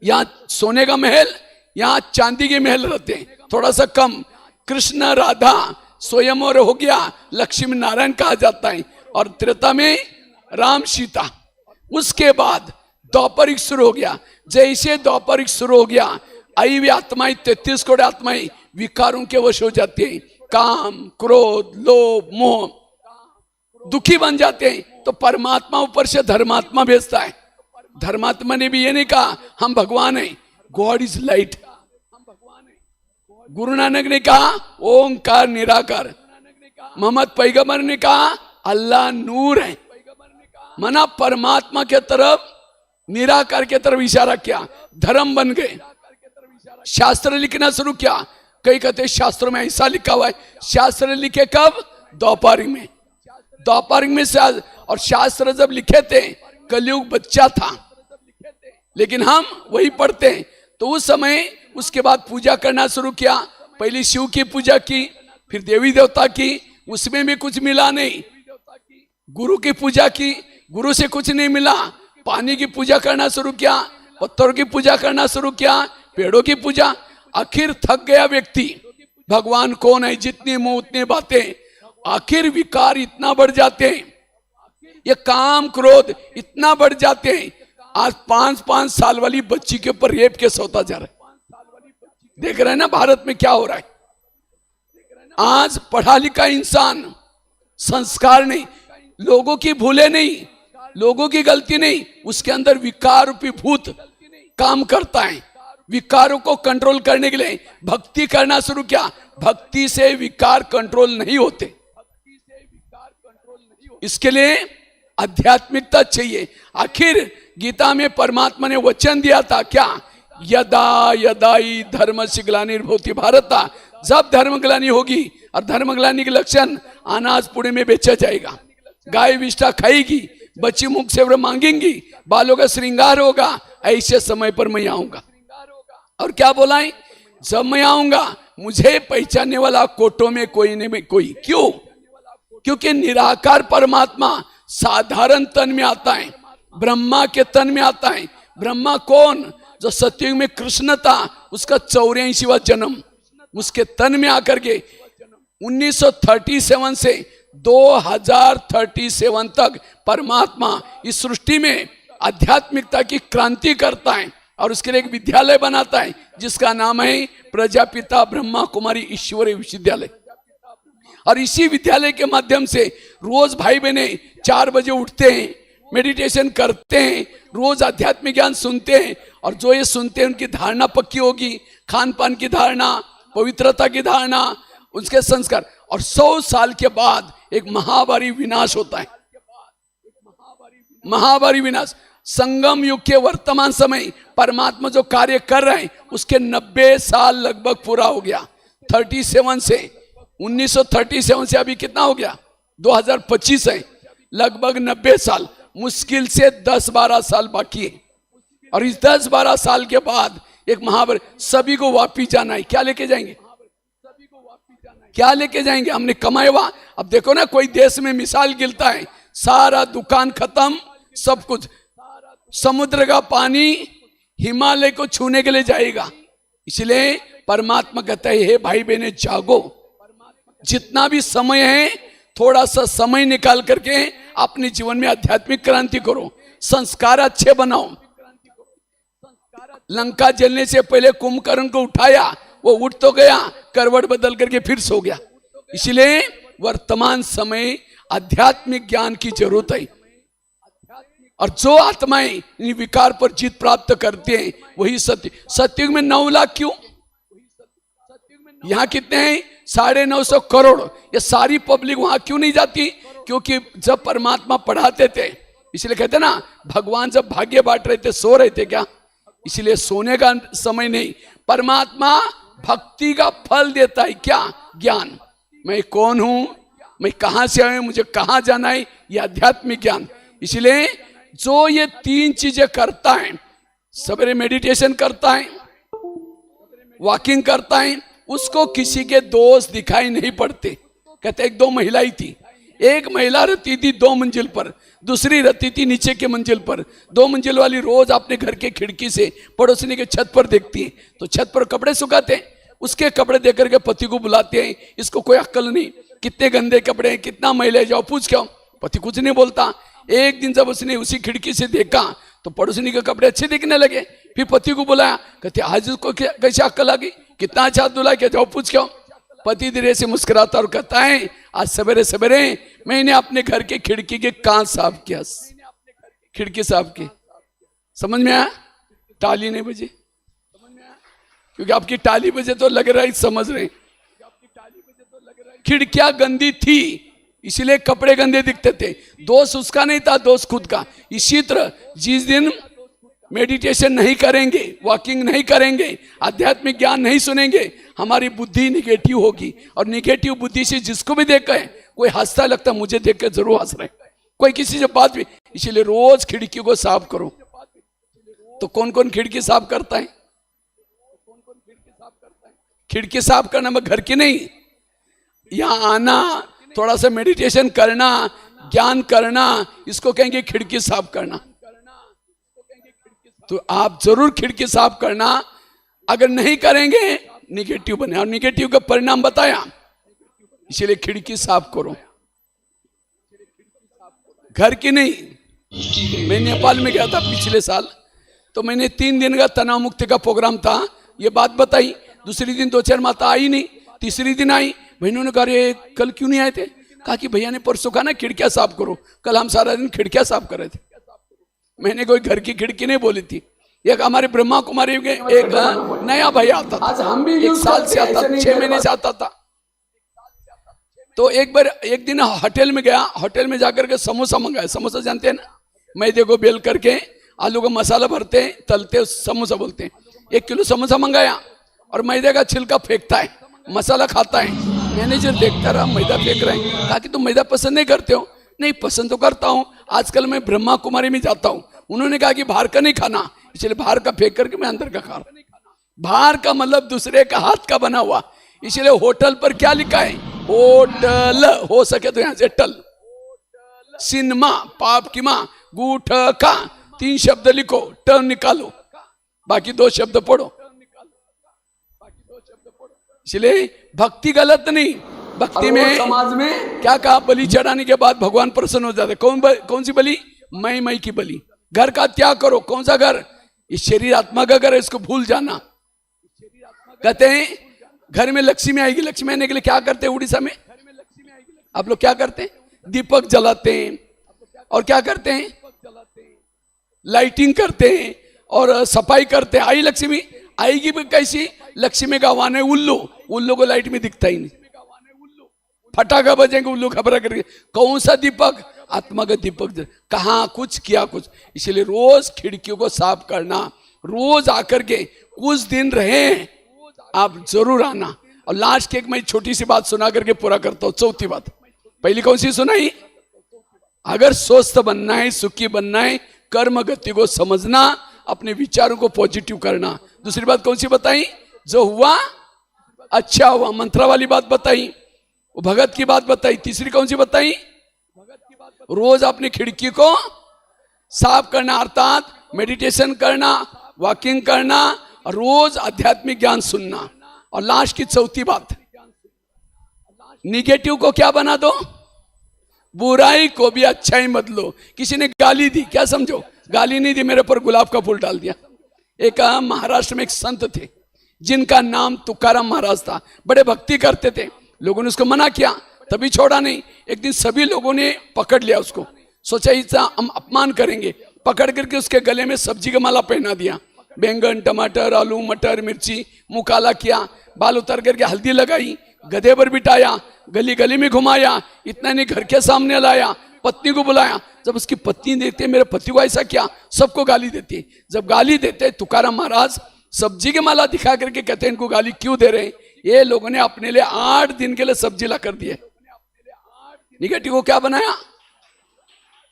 Speaker 2: यहाँ सोने का महल, यहाँ चांदी के महल रहते हैं, थोड़ा सा कम। कृष्ण राधा स्वयंवर हो गया, लक्ष्मी नारायण कहा जाता है। और त्रेता में राम सीता, उसके बाद द्वापरिक शुरू हो गया। जैसे द्वापरिक शुरू हो गया, आई हुई आत्माएं 33 करोड़ आत्माएं विकारों के वश हो जाती हैं। काम, क्रोध, लोभ, मोह, दुखी बन जाते हैं। तो परमात्मा ऊपर से धर्मात्मा भेजता है। धर्मात्मा ने भी ये नहीं कहा हम भगवान हैं, God is light. Guru Nanak ने कहा ओंकार निराकार। मोहम्मद पैगंबर ने कहा अल्लाह नूर है। मना परमात्मा के तरफ, निराकार के तरफ इशारा किया, धर्म बन गए। शास्त्र लिखना शुरू किया। कई कहते शास्त्रों में ऐसा लिखा हुआ है। शास्त्र लिखे कब? द्वापारिक में। द्वापारिक में और शास्त्र जब लिखे थे कलयुग बच्चा था, लेकिन हम वही पढ़ते हैं। तो उस समय उसके बाद पूजा करना शुरू किया। पहले शिव की पूजा की, फिर देवी देवता की, उसमें भी कुछ मिला नहीं। गुरु की पूजा की, गुरु से कुछ नहीं मिला। पानी की पूजा करना शुरू किया, पत्थरों की पूजा करना शुरू किया, पेड़ों की पूजा। आखिर थक गया व्यक्ति। भगवान कौन है, जितनी मुंह उतनी बातें। आखिर विकार इतना बढ़ जाते हैं, ये काम क्रोध इतना बढ़ जाते हैं। आज 5-5 साल वाली बच्ची के ऊपर रेप केस होता जा रहा है। देख रहे हैं ना भारत में क्या हो रहा है। आज पढ़ा लिखा इंसान, संस्कार नहीं, लोगों की भूले नहीं, लोगों की गलती नहीं, उसके अंदर विकार रूपी भूत काम करता है। विकारों को कंट्रोल करने के लिए भक्ति करना शुरू किया। भक्ति से विकार कंट्रोल नहीं होते। इसके लिए आध्यात्मिकता चाहिए। आखिर गीता में परमात्मा ने वचन दिया था क्या? यदा यदाई धर्मस्य ग्लानिर्भवति भारत। जब धर्मग्लानि होगी, और धर्मग्लानि के लक्षण अनाज पुणे में बेचा जाएगा, गाय विष्ठा खाएगी, बच्ची मुख से मांगेंगी, बालों का श्रृंगार होगा। ऐसे समय पर मैं आऊंगा। और क्या बोला है? जब मैं आऊंगा मुझे पहचानने वाला कोटों में कोई नहीं कोई। क्यों? क्योंकि निराकार परमात्मा साधारण तन में आता है, ब्रह्मा के तन में आता है। ब्रह्मा कौन? जो सतयुग में कृष्ण था, उसका 84वां जन्म उसके तन में आकर के 1937 से 2037 तक परमात्मा इस सृष्टि में आध्यात्मिकता की क्रांति करता है। और उसके लिए एक विद्यालय बनाता है जिसका नाम है प्रजापिता ब्रह्मा कुमारी ईश्वरी विश्वविद्यालय। और इसी विद्यालय के माध्यम से रोज भाई बहने 4 बजे उठते हैं, मेडिटेशन करते हैं, रोज आध्यात्मिक ज्ञान सुनते हैं। और जो ये सुनते हैं उनकी धारणा पक्की होगी, खान पान की धारणा, पवित्रता की धारणा, उसके संस्कार। और 100 साल के बाद एक महाभारी विनाश होता है। महाभारी विनाश। संगम युग के वर्तमान समय परमात्मा जो कार्य कर रहे हैं उसके 90 साल लगभग पूरा हो गया। 37 से 1937 से अभी कितना हो गया? 2025 है। लगभग 90 साल, मुश्किल से 10-12 साल बाकी है। और इस 10-12 साल के बाद एक महाभारत, सभी को वापिस जाना है। क्या लेके जाएंगे? क्या लेके जाएंगे? हमने कमाया हुआ। अब देखो ना, कोई देश में मिसाल गिरता है, सारा दुकान खत्म, सब कुछ, समुद्र का पानी हिमालय को छूने के लिए जाएगा। इसलिए परमात्मा कहता है, हे भाई बहने जागो, जितना भी समय है थोड़ा सा समय निकाल करके अपने जीवन में आध्यात्मिक क्रांति करो, संस्कार अच्छे बनाओ। लंका जलने से पहले कुंभकर्ण को उठाया, वो उठ तो गया, करवट बदल करके फिर सो गया। इसलिए वर्तमान समय आध्यात्मिक ज्ञान की जरूरत है। और जो आत्माएं इन विकार पर जीत प्राप्त करते हैं वही सत्य। सत्युग में 9 लाख क्यों? यहाँ कितने हैं? 950 करोड़। ये सारी पब्लिक वहां क्यों नहीं जाती? क्योंकि जब परमात्मा पढ़ाते थे, इसलिए कहते ना, भगवान जब भाग्य बांट रहे थे सो रहे थे क्या? इसलिए सोने का समय नहीं। परमात्मा भक्ति का फल देता है। क्या? ज्ञान। मैं कौन हूं, मैं कहां से आया, मुझे कहां जाना है, यह आध्यात्मिक ज्ञान। इसलिए जो ये 3 चीजें करता है, सवेरे मेडिटेशन करता है, वॉकिंग करता है, उसको किसी के दोष दिखाई नहीं पड़ते। कहते एक 2 महिलाएं थी, एक महिला रहती थी 2 मंजिल पर, दूसरी रहती थी नीचे के मंजिल पर। 2 मंजिल वाली रोज अपने घर के खिड़की से पड़ोसी के छत पर देखती है, तो छत पर कपड़े सुखाते हैं, उसके कपड़े देख करके पति को बुलाते हैं। इसको कोई अक्ल नहीं, कितने गंदे कपड़े हैं, कितना मैले, जाओ पूछ के आओ। पति कुछ नहीं बोलता। एक दिन जब उसने उसी खिड़की से देखा तो पड़ोसनी के कपड़े अच्छे दिखने लगे। फिर पति को बुलाया, कहते आज उसको कैसे अक्ल आ गई, कितना अच्छा दूल्हा, क्या जाओ पूछ के आओ। पति धीरे से मुस्कुराता और कहता है आज सवेरे सवेरे मैंने अपने घर के खिड़की के कांच साफ किया, खिड़की साफ की। समझ में आया? ताली नहीं बजी, क्योंकि आपकी ताली बजे तो लग रहा है समझ रहे। खिड़कियां गंदी थी इसलिए कपड़े गंदे दिखते थे। दोष उसका नहीं था, दोष खुद का। इसी तरह जिस दिन मेडिटेशन नहीं करेंगे, वॉकिंग नहीं करेंगे, आध्यात्मिक ज्ञान नहीं सुनेंगे, हमारी बुद्धि निगेटिव होगी। और निगेटिव बुद्धि से जिसको भी देखा है कोई हंसता लगता, मुझे देख कर जरूर हंस रहे, कोई किसी से बात भी। इसीलिए रोज खिड़की को साफ करो। तो कौन कौन खिड़की साफ करता है? खिड़की साफ करना में घर की नहीं, यहां आना, थोड़ा सा मेडिटेशन करना, ज्ञान करना, इसको कहेंगे खिड़की साफ करना। तो आप जरूर खिड़की साफ करना। अगर नहीं करेंगे निगेटिव बने, और निगेटिव का परिणाम बताया, इसलिए खिड़की साफ करो, घर की नहीं। मैं नेपाल में गया था पिछले साल, तो मैंने 3 दिन का तनाव मुक्ति का प्रोग्राम था, ये बात बताई। दूसरी दिन 2-4 माता आई नहीं, तीसरी दिन आई। बहनों ने कहा अरे कल क्यों नहीं आए थे? कहा कि भैया ने परसों कहा ना खिड़कियां साफ करो। कल हम सारा दिन खिड़कियां साफ कर रहे थे। मैंने कोई घर की खिड़की नहीं बोली थी। एक हमारे ब्रह्मा कुमारी में एक नया भैया आता था, हम भी 1 साल से आता, 6 महीने से आता था। तो एक बार एक दिन होटल में गया, होटल में जाकर के समोसा मंगाया। समोसा जानते हैं ना, मैदे को बेल करके आलू का मसाला भरते हैं, तलते, समोसा बोलते हैं। 1 किलो समोसा मंगाया और मैदे का छिलका फेंकता है, मसाला खाता है। मैनेजर देखता रहा, मैदा फेंक रहे हैं। कहा कि तुम मैदा पसंद नहीं करते हो? नहीं, पसंद तो करता हूँ, आजकल मैं ब्रह्मा कुमारी में जाता हूँ। उन्होंने कहा कि बाहर का नहीं खाना, इसलिए बाहर का फेंक करके मैं अंदर का खा रहा हूं। बाहर का मतलब दूसरे का हाथ का बना हुआ, इसलिए होटल पर क्या लिखा है? होटल, हो सके तो यहां से टल, सिनमा, पाप की मां, गूठ का 3 शब्द लिखो, ट निकालो, बाकी 2 शब्द पढ़ो। इसलिए भक्ति गलत नहीं, भक्ति में समाज में क्या कहा? बलि चढ़ाने के बाद भगवान प्रसन्न हो जाते। कौन सी बलि? मैं की बलि। घर का त्याग करो। कौन सा घर? इस शरीर आत्मा का घर है, इसको भूल जाना। कहते हैं घर में लक्ष्मी आएगी। लक्ष्मी आने के लिए क्या करते हैं? उड़ीसा में आप लोग क्या करते हैं? दीपक जलाते हैं और क्या करते हैं? लाइटिंग करते हैं और सफाई करते हैं। आई लक्ष्मी, आएगी भी कैसी? लक्ष्मी का आह्वान है उल्लू। उल्लू को लाइट में दिखता ही नहीं, फटाखा बजेंगे, उल्लू खबरा करके। कौन सा दीपक? आत्मा का दीपक। कहाँ कुछ किया कुछ। इसलिए रोज खिड़कियों को साफ करना, रोज आकर के कुछ दिन रहे आप जरूर आना। और लास्ट की एक मैं छोटी सी बात सुना करके पूरा करता हूं। चौथी बात, पहली कौन सी सुनाई? अगर स्वस्थ बनना है, सुखी बनना है, कर्म गति को समझना, अपने विचारों को पॉजिटिव करना। दूसरी बात कौन सी बताई? जो हुआ अच्छा हुआ, मंत्रा वाली बात बताई, भगत की बात बताई। तीसरी कौन सी बताई? रोज अपनी खिड़की को साफ करना, अर्थात मेडिटेशन करना, वॉकिंग करना, रोज आध्यात्मिक ज्ञान सुनना। और लास्ट की चौथी बात, निगेटिव को क्या बना दो? बुराई को भी अच्छाई मत लो। किसी ने गाली दी, क्या समझो? गाली नहीं दी, मेरे पर गुलाब का फूल डाल दिया। एक महाराष्ट्र में एक संत थे जिनका नाम तुकाराम महाराज था। बड़े भक्ति करते थे। लोगों ने उसको मना किया, तभी छोड़ा नहीं। एक दिन सभी लोगों ने पकड़ लिया उसको, सोचा इसका हम अपमान करेंगे। पकड़ करके उसके गले में सब्जी का माला पहना दिया। बैंगन, टमाटर, आलू, मटर, मिर्ची, मुंह काला किया, बाल उतार करके हल्दी लगाई, गधे पर बिठाया, गली गली में घुमाया। इतना नहीं, घर के सामने लाया, पत्नी को बुलाया। जब उसकी पत्नी देखते मेरे पति को ऐसा क्या, सबको गाली देती। जब गाली देते तुकाराम महाराज सब्जी के माला दिखा करके कहते हैं इनको गाली क्यों दे रहे हैं? ये लोगों ने अपने लिए 8 दिन के लिए सब्जी ला कर दिए। निगेटिव को क्या बनाया?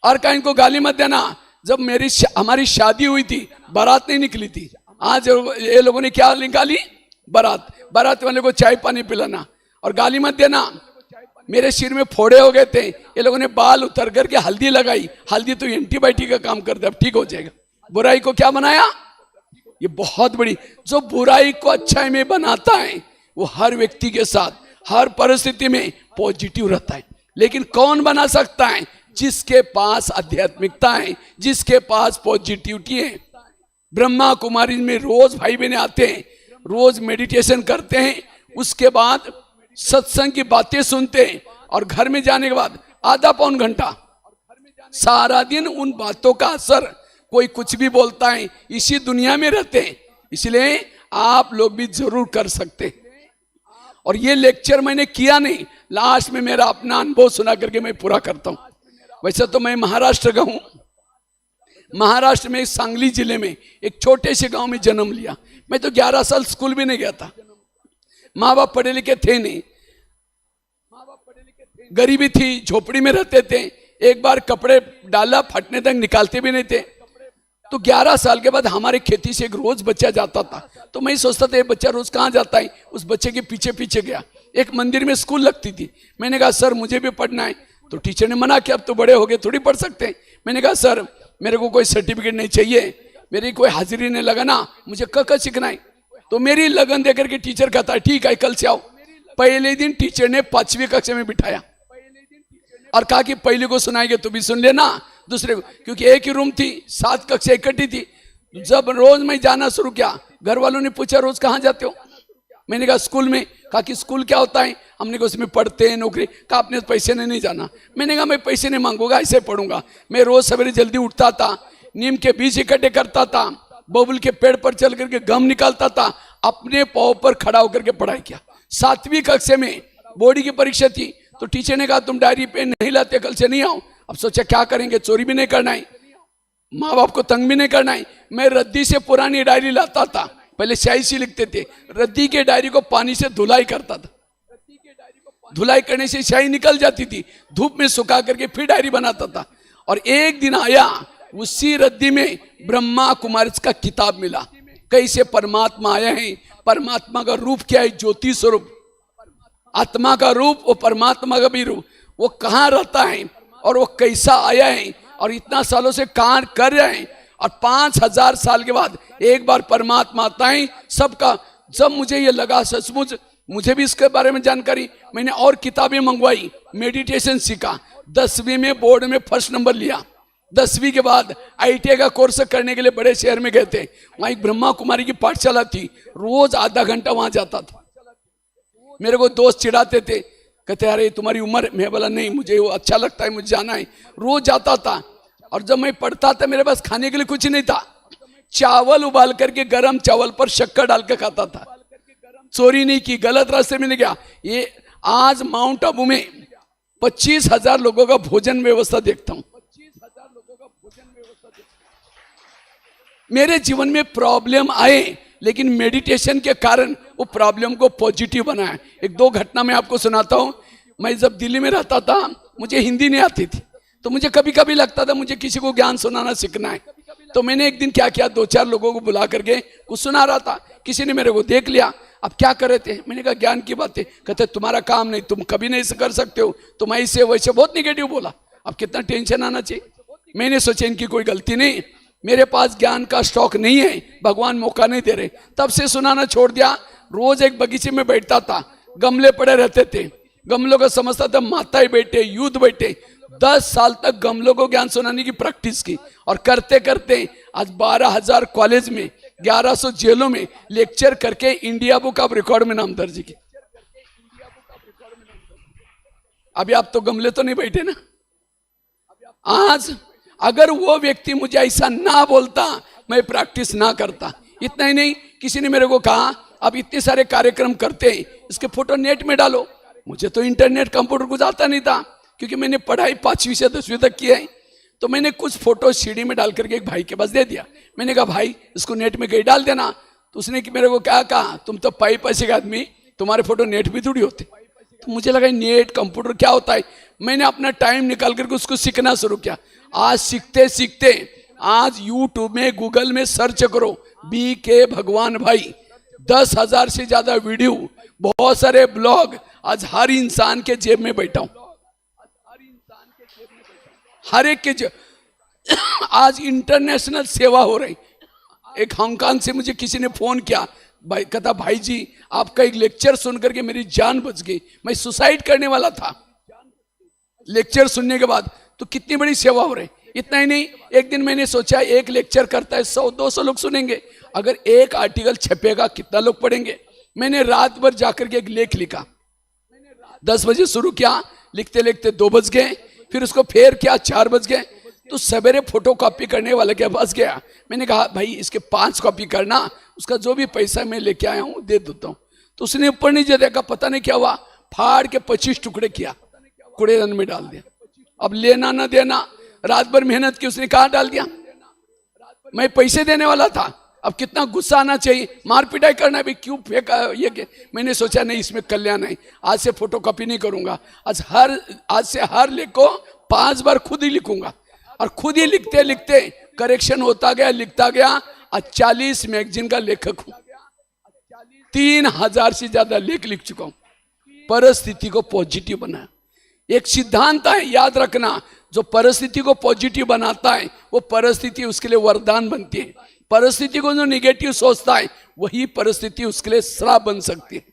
Speaker 2: और कहा इनको गाली मत देना। जब हमारी शादी हुई थी, बारात नहीं निकली थी। आज ये लोगों ने क्या निकाली? बारात। बारात वाले को चाय पानी पिलाना और गाली मत देना। मेरे सिर में फोड़े हो गए थे, ये लोगों ने बाल उतर करके हल्दी लगाई। हल्दी तो एंटीबायोटिक का काम करता है, अब ठीक हो जाएगा। बुराई को क्या बनाया? ये बहुत बड़ी, जो बुराई को अच्छाई में बनाता है वो हर व्यक्ति के साथ हर परिस्थिति में पॉजिटिव रहता है। लेकिन कौन बना सकता है? जिसके पास आध्यात्मिकता है, जिसके पास पॉजिटिविटी है। ब्रह्मा कुमारी में रोज भाई बहने आते हैं, रोज मेडिटेशन करते हैं, उसके बाद सत्संग की बातें सुनते हैं और घर में जाने के बाद आधा पौन घंटा सारा दिन उन बातों का असर, कोई कुछ भी बोलता है, इसी दुनिया में रहते हैं। इसलिए आप लोग भी जरूर कर सकते हैं। और ये लेक्चर मैंने किया नहीं, लास्ट में मेरा अपना अनुभव सुना करके मैं पूरा करता हूं। वैसे तो मैं महाराष्ट्र का हूं, महाराष्ट्र में सांगली जिले में एक छोटे से गांव में जन्म लिया। मैं तो 11 साल स्कूल भी नहीं गया था, माँ बाप पढ़े लिखे थे नहीं, गरीबी थी, झोपड़ी में रहते थे। एक बार कपड़े डाला फटने तक निकालते भी नहीं थे। तो 11 साल के बाद हमारे खेती से एक रोज बच्चा जाता था, तो मैं सोचता था ये बच्चा रोज कहाँ जाता है, उस बच्चे के पीछे पीछे गया। एक मंदिर में स्कूल लगती थी, मैंने कहा सर मुझे भी पढ़ना है। तो टीचर ने मना किया, अब तो बड़े हो गए थोड़ी पढ़ सकते हैं। मैंने कहा सर मेरे को कोई सर्टिफिकेट नहीं चाहिए, मेरी कोई हाजिरी नहीं लगाना, मुझे क सीखना है। तो मेरी लगन देकर के टीचर कहता है ठीक है कल से आओ। पहले दिन टीचर ने 5वीं कक्षा में बिठाया और कहा कि पहले को सुनाएंगे तो भी सुन लेना, दूसरे को, क्योंकि एक ही रूम थी, 7 कक्षा इकट्ठी थी। जब रोज मैं जाना शुरू किया, घर वालों ने पूछा रोज कहाँ जाते हो, मैंने कहा स्कूल में। कहा कि स्कूल क्या होता है, हमने कहा उसमें पढ़ते हैं नौकरी। कहा आपने पैसे नहीं जाना। मैंने कहा मैं पैसे नहीं मांगूंगा, ऐसे पढ़ूंगा। मैं रोज सवेरे जल्दी उठता था, नीम के बीज इकट्ठे करता था, बबुल के पेड़ पर चल करके गम निकालता था, अपने पाँव पर खड़ा होकर के पढ़ाई किया। 7वीं कक्षा में बोर्ड की परीक्षा थी, तो टीचर ने कहा तुम डायरी पेन नहीं लाते, कल से नहीं आओ। अब सोचा क्या करेंगे, चोरी भी नहीं करना है, माँ बाप को तंग भी नहीं करना है। मैं रद्दी से पुरानी डायरी लाता था, पहले स्याही से लिखते थे, रद्दी के डायरी को पानी से धुलाई करता था, धुलाई करने से स्याही निकल जाती थी, धूप में सुखा करके फिर डायरी बनाता था। और एक दिन आया, उसी रद्दी में ब्रह्मा कुमारी का किताब मिला, कैसे परमात्मा आया है, परमात्मा का रूप क्या है, ज्योति स्वरूप, आत्मा का रूप और परमात्मा का भी रूप, वो कहाँ रहता है और वो कैसा आया है और इतना सालों से कहाँ कर रहे हैं। और 5000 साल के बाद एक बार परमात्मा आता है सबका। जब मुझे ये लगा सचमुच मुझे भी इसके बारे में जानकारी, मैंने और किताबें मंगवाई, मेडिटेशन सीखा, 10वीं में बोर्ड में फर्स्ट नंबर लिया। 10वीं के बाद ITI का कोर्स करने के लिए बड़े शहर में गए थे, वहाँ एक ब्रह्मा कुमारी की पाठशाला थी, रोज आधा घंटा वहां जाता था। मेरे को दोस्त चिढ़ाते थे, कहते अरे तुम्हारी उम्र, मैं बोला नहीं मुझे वो अच्छा लगता है, मुझे जाना है, रोज जाता था। और जब मैं पढ़ता था मेरे पास खाने के लिए कुछ नहीं था, चावल उबाल करके गरम चावल पर शक्कर डाल के खाता था, चोरी नहीं की, गलत रास्ते में नहीं गया। ये आज माउंट आबू में 25,000 लोगों का भोजन व्यवस्था देखता हूं। मेरे जीवन में प्रॉब्लम आए, लेकिन मेडिटेशन के कारण वो प्रॉब्लम को पॉजिटिव बनाया। 1-2 घटना मैं आपको सुनाता हूँ। मैं जब दिल्ली में रहता था, मुझे हिंदी नहीं आती थी, तो मुझे कभी कभी लगता था मुझे किसी को ज्ञान सुनाना सीखना है। तो मैंने एक दिन क्या किया, 2-4 लोगों को बुला करके कुछ सुना रहा था। किसी ने मेरे को देख लिया, अब क्या कर रहे थे, मैंने कहा ज्ञान की बातें। कहते तुम्हारा काम नहीं, तुम कभी नहीं कर सकते हो, तुम ऐसे वैसे, बहुत निगेटिव बोला। अब कितना टेंशन आना चाहिए। मैंने सोचा इनकी कोई गलती नहीं, मेरे पास ज्ञान का स्टॉक नहीं है, भगवान मौका नहीं दे रहे। तब से सुनाना छोड़ दिया। रोज एक बगीचे में बैठता था, गमले पड़े रहते थे, गमलों को समझता था माताएं बैठे, यूथ बैठे। 10 साल तक गमलों को ज्ञान सुनाने की प्रैक्टिस की, और करते करते आज 12,000 कॉलेज में, 1100 जेलों में लेक्चर करके इंडिया बुक ऑफ रिकॉर्ड में नाम दर्ज की। अभी आप तो गमले तो नहीं बैठे ना। आज अगर वो व्यक्ति मुझे ऐसा ना बोलता, मैं प्रैक्टिस ना करता। इतना ही नहीं, किसी ने मेरे को कहा अब इतने सारे कार्यक्रम करते हैं, इसके फोटो नेट में डालो। मुझे तो इंटरनेट कंप्यूटर कुछ आता नहीं था, क्योंकि मैंने पढ़ाई 5वीं से 10वीं तक की है। तो मैंने कुछ फोटो सीडी में डाल करके एक भाई के पास दे दिया। मैंने कहा भाई इसको नेट में कहीं डाल देना। तो उसने कि मेरे को क्या कहा, तुम तो पैसे का आदमी, तुम्हारे फोटो नेट भी थोड़ी होते। तो मुझे लगा नेट कंप्यूटर क्या होता है। मैंने अपना टाइम निकाल करके उसको सीखना शुरू किया। आज सीखते सीखते आज यूट्यूब में, गूगल में सर्च करो BK भगवान भाई, 10,000 से ज्यादा वीडियो, बहुत सारे ब्लॉग। आज हर इंसान के जेब में बैठा हूं, हर एक के आज इंटरनेशनल सेवा हो रही। एक हांगकांग से मुझे किसी ने फोन किया, भाई कहता भाई जी आपका एक लेक्चर सुन करके मेरी जान बच गई, मैं सुसाइड करने वाला था। लेक्चर सुनने के बाद तो कितनी बड़ी सेवा हो रही। इतना ही नहीं, एक दिन मैंने सोचा एक लेक्चर करता है 100-200 लोग सुनेंगे, अगर एक आर्टिकल छपेगा कितना लोग पढ़ेंगे। मैंने रात भर जाकर के एक लेख लिखा, 10 बजे शुरू किया, लिखते लिखते 2 बज गए, फिर उसको फेर किया 4 बज गए। तो सवेरे फोटो कॉपी करने वाले के पास गया, मैंने कहा भाई इसके 5 कॉपी करना, उसका जो भी पैसा मैं लेके आया हूँ दे देता हूँ। तो उसने ऊपर नीचे देखा, पता नहीं क्या हुआ, फाड़ के 25 टुकड़े किया, कूड़ेदान में डाल दिया। अब लेना ना देना, रात भर मेहनत की, उसने कहाँ डाल दिया। मैं पैसे देने वाला था, अब कितना गुस्सा आना चाहिए, मार पिटाई करना भी, क्यों फेंका ये के। मैंने सोचा नहीं इसमें कल्याण है, आज से फोटो कॉपी नहीं करूंगा, आज से हर लेख को 5 बार खुद ही लिखूंगा। और खुद ही लिखते लिखते करेक्शन होता गया, लिखता गया। आज 40 मैगजीन का लेखक हूं, 3000 से ज्यादा लेख लिख चुका हूं। परिस्थिति को पॉजिटिव बनाया, एक सिद्धांत है याद रखना, जो परिस्थिति को पॉजिटिव बनाता है वो परिस्थिति उसके लिए वरदान बनती है। परिस्थिति को जो निगेटिव सोचता है वही परिस्थिति उसके लिए श्राप बन सकती है।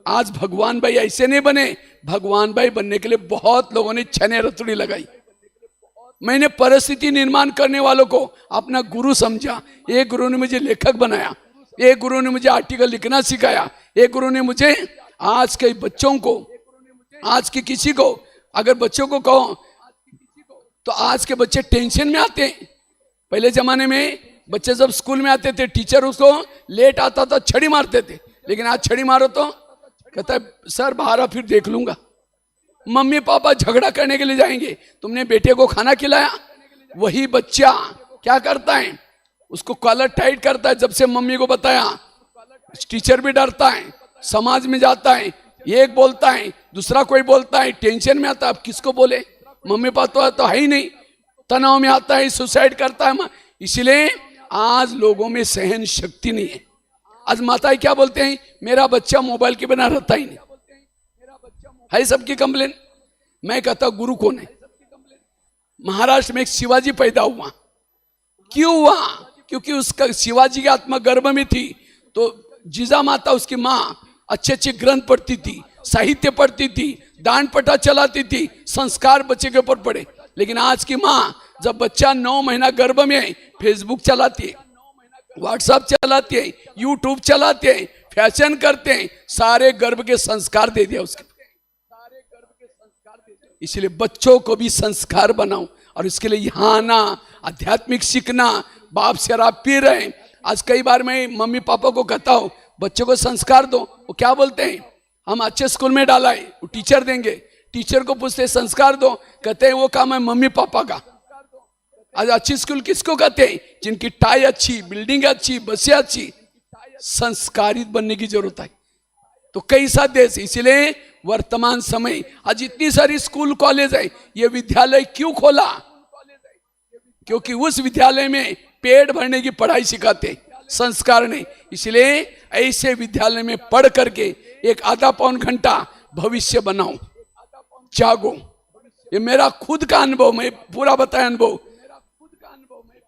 Speaker 2: आज भगवान भाई ऐसे नहीं बने, भगवान भाई बनने के लिए बहुत लोगों ने छने रतुड़ी लगाई। मैंने परिस्थिति निर्माण करने वालों को अपना गुरु समझा। एक गुरु ने मुझे लेखक बनाया, एक गुरु ने मुझे आर्टिकल लिखना सिखाया, एक गुरु ने मुझे आज के बच्चों को, आज के किसी को अगर बच्चों को कहो तो आज के बच्चे टेंशन में आते हैं। पहले जमाने में बच्चे जब स्कूल में आते थे, टीचर उसको लेट आता था छड़ी मारते थे, लेकिन आज छड़ी मारो तो कहता है सर बाहर आ, फिर देख लूंगा। मम्मी पापा झगड़ा करने के लिए जाएंगे, तुमने बेटे को खाना खिलाया, वही बच्चा क्या करता है, उसको कॉलर टाइट करता है। जब से मम्मी को बताया, टीचर भी डरता है, समाज में जाता है, एक बोलता है दूसरा कोई बोलता है, टेंशन में आता है। अब किसको बोले, मम्मी पापा तो है ही नहीं, तनाव में आता है, सुसाइड करता है। इसलिए आज लोगों में सहन शक्ति नहीं है। आज माताएं क्या बोलते हैं, मेरा बच्चा मोबाइल के बिना रहता ही नहीं है, सबकी कंप्लेन। मैं कहता गुरु कौन है। महाराष्ट्र में एक शिवाजी पैदा हुआ, क्यों हुआ, क्योंकि उसका शिवाजी की आत्मा गर्भ में थी, तो जीजा माता उसकी माँ अच्छे अच्छे ग्रंथ पढ़ती थी, साहित्य पढ़ती थी, दान पटा चलाती थी, संस्कार बच्चे के ऊपर पड़े। लेकिन आज की माँ जब बच्चा 9 महीना गर्भ में है, फेसबुक चलाती है, व्हाट्सएप चलाती है, यूट्यूब चलाते हैं, फैशन करते हैं, सारे गर्भ के संस्कार दे दिया उसके। इसलिए बच्चों को भी संस्कार बनाओ, और इसके लिए यहाँ आना, आध्यात्मिक सीखना। बाप शराब पी रहे हैं, आज कई बार मैं मम्मी पापा को कहता हूँ बच्चों को संस्कार दो, वो क्या बोलते हैं, हम अच्छे स्कूल में डाला है, वो टीचर देंगे। टीचर को पूछते संस्कार दो, कहते हैं वो काम है मम्मी पापा का। आज अच्छी स्कूल किसको कहते हैं, जिनकी टाई अच्छी, बिल्डिंग अच्छी, बसें अच्छी। संस्कारित बनने की जरूरत है। तो कई सा देश, इसलिए वर्तमान समय आज इतनी सारी स्कूल कॉलेज है, ये विद्यालय क्यों खोला, क्योंकि उस विद्यालय में पेट भरने की पढ़ाई सिखाते, संस्कार नहीं। इसलिए ऐसे विद्यालय में पढ़ करके एक आधा पौन घंटा भविष्य बनाओ, जागो। ये मेरा खुद का अनुभव, मैं पूरा बताया अनुभव।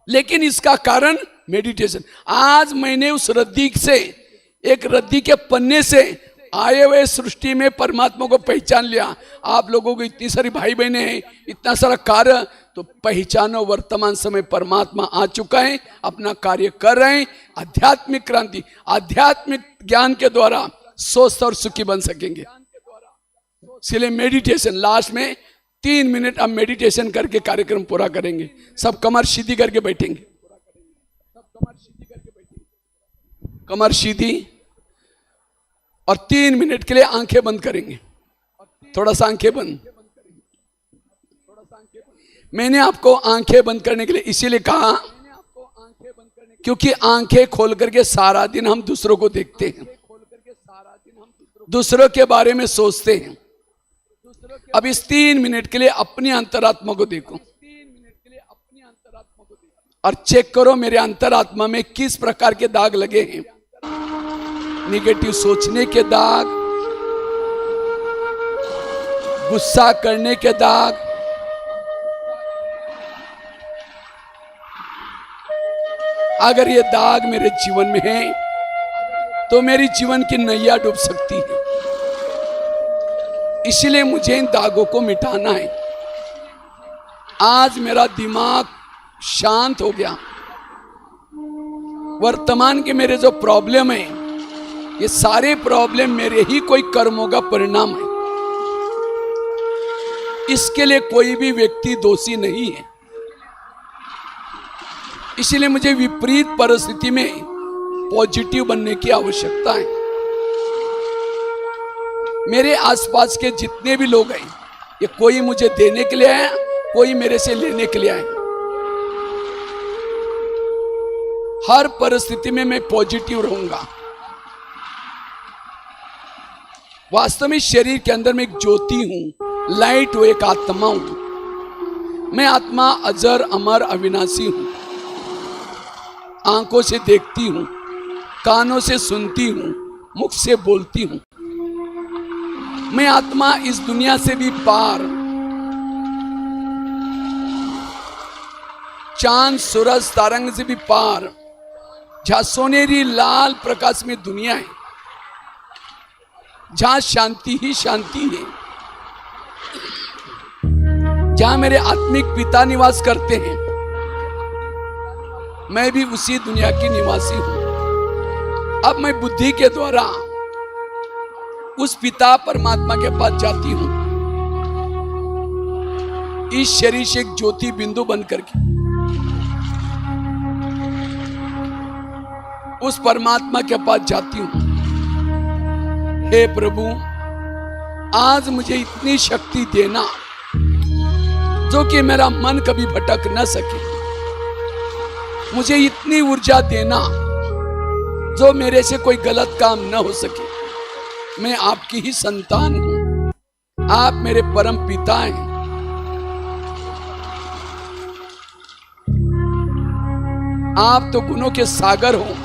Speaker 2: लेकिन इसका कारण मेडिटेशन। आज मैंने उस रद्दी से, एक रद्दी के पन्ने से आए हुए सृष्टि में परमात्मा को पहचान लिया। आप लोगों को इतनी सारी भाई बहनें हैं, इतना सारा कार्य, तो पहचानो वर्तमान समय परमात्मा आ चुका है, अपना कार्य कर रहे हैं। आध्यात्मिक क्रांति, आध्यात्मिक ज्ञान के द्वारा स्वस्थ और सुखी बन सकेंगे। इसलिए मेडिटेशन, लास्ट में 3 मिनट हम मेडिटेशन करके कार्यक्रम पूरा करेंगे। सब कमर सीधी करके बैठेंगे, कमर सीधी, और 3 मिनट के लिए आंखें बंद करेंगे। थोड़ा सा आंखें बंद। मैंने आपको आंखें बंद करने के लिए इसीलिए कहा, क्योंकि आंखें खोल करके सारा दिन हम दूसरों को देखते हैं, दूसरों के बारे में सोचते हैं। अब इस 3 मिनट के लिए अपनी अंतरात्मा को देखो और चेक करो मेरे अंतरात्मा में किस प्रकार के दाग लगे हैं। निगेटिव सोचने के दाग, गुस्सा करने के दाग, अगर ये दाग मेरे जीवन में है तो मेरी जीवन की नैया डूब सकती है। इसलिए मुझे इन दागों को मिटाना है। आज मेरा दिमाग शांत हो गया। वर्तमान के मेरे जो प्रॉब्लम है, ये सारे प्रॉब्लम मेरे ही कोई कर्मों का परिणाम है। इसके लिए कोई भी व्यक्ति दोषी नहीं है। इसलिए मुझे विपरीत परिस्थिति में पॉजिटिव बनने की आवश्यकता है। मेरे आसपास के जितने भी लोग हैं, ये कोई मुझे देने के लिए आया, कोई मेरे से लेने के लिए आया। हर परिस्थिति में मैं पॉजिटिव रहूंगा। वास्तव में शरीर के अंदर मैं एक ज्योति हूं, लाइट हूं, एक आत्मा हूं। मैं आत्मा अजर अमर अविनाशी हूं। आंखों से देखती हूं, कानों से सुनती हूं, मुख से बोलती हूं। मैं आत्मा इस दुनिया से भी पार, चांद सूरज तारंग से भी पार, जहां सोनेरी लाल प्रकाश में दुनिया है, जहां शांति ही शांति है, जहां मेरे आत्मिक पिता निवास करते हैं, मैं भी उसी दुनिया की निवासी हूं। अब मैं बुद्धि के द्वारा उस पिता परमात्मा के पास जाती हूं, इस शरीर से एक ज्योति बिंदु बनकर के उस परमात्मा के पास जाती हूं। हे प्रभु, आज मुझे इतनी शक्ति देना जो कि मेरा मन कभी भटक न सके। मुझे इतनी ऊर्जा देना जो मेरे से कोई गलत काम न हो सके। मैं आपकी ही संतान हूं। आप मेरे परम पिता हैं। आप तो गुणों के सागर हो,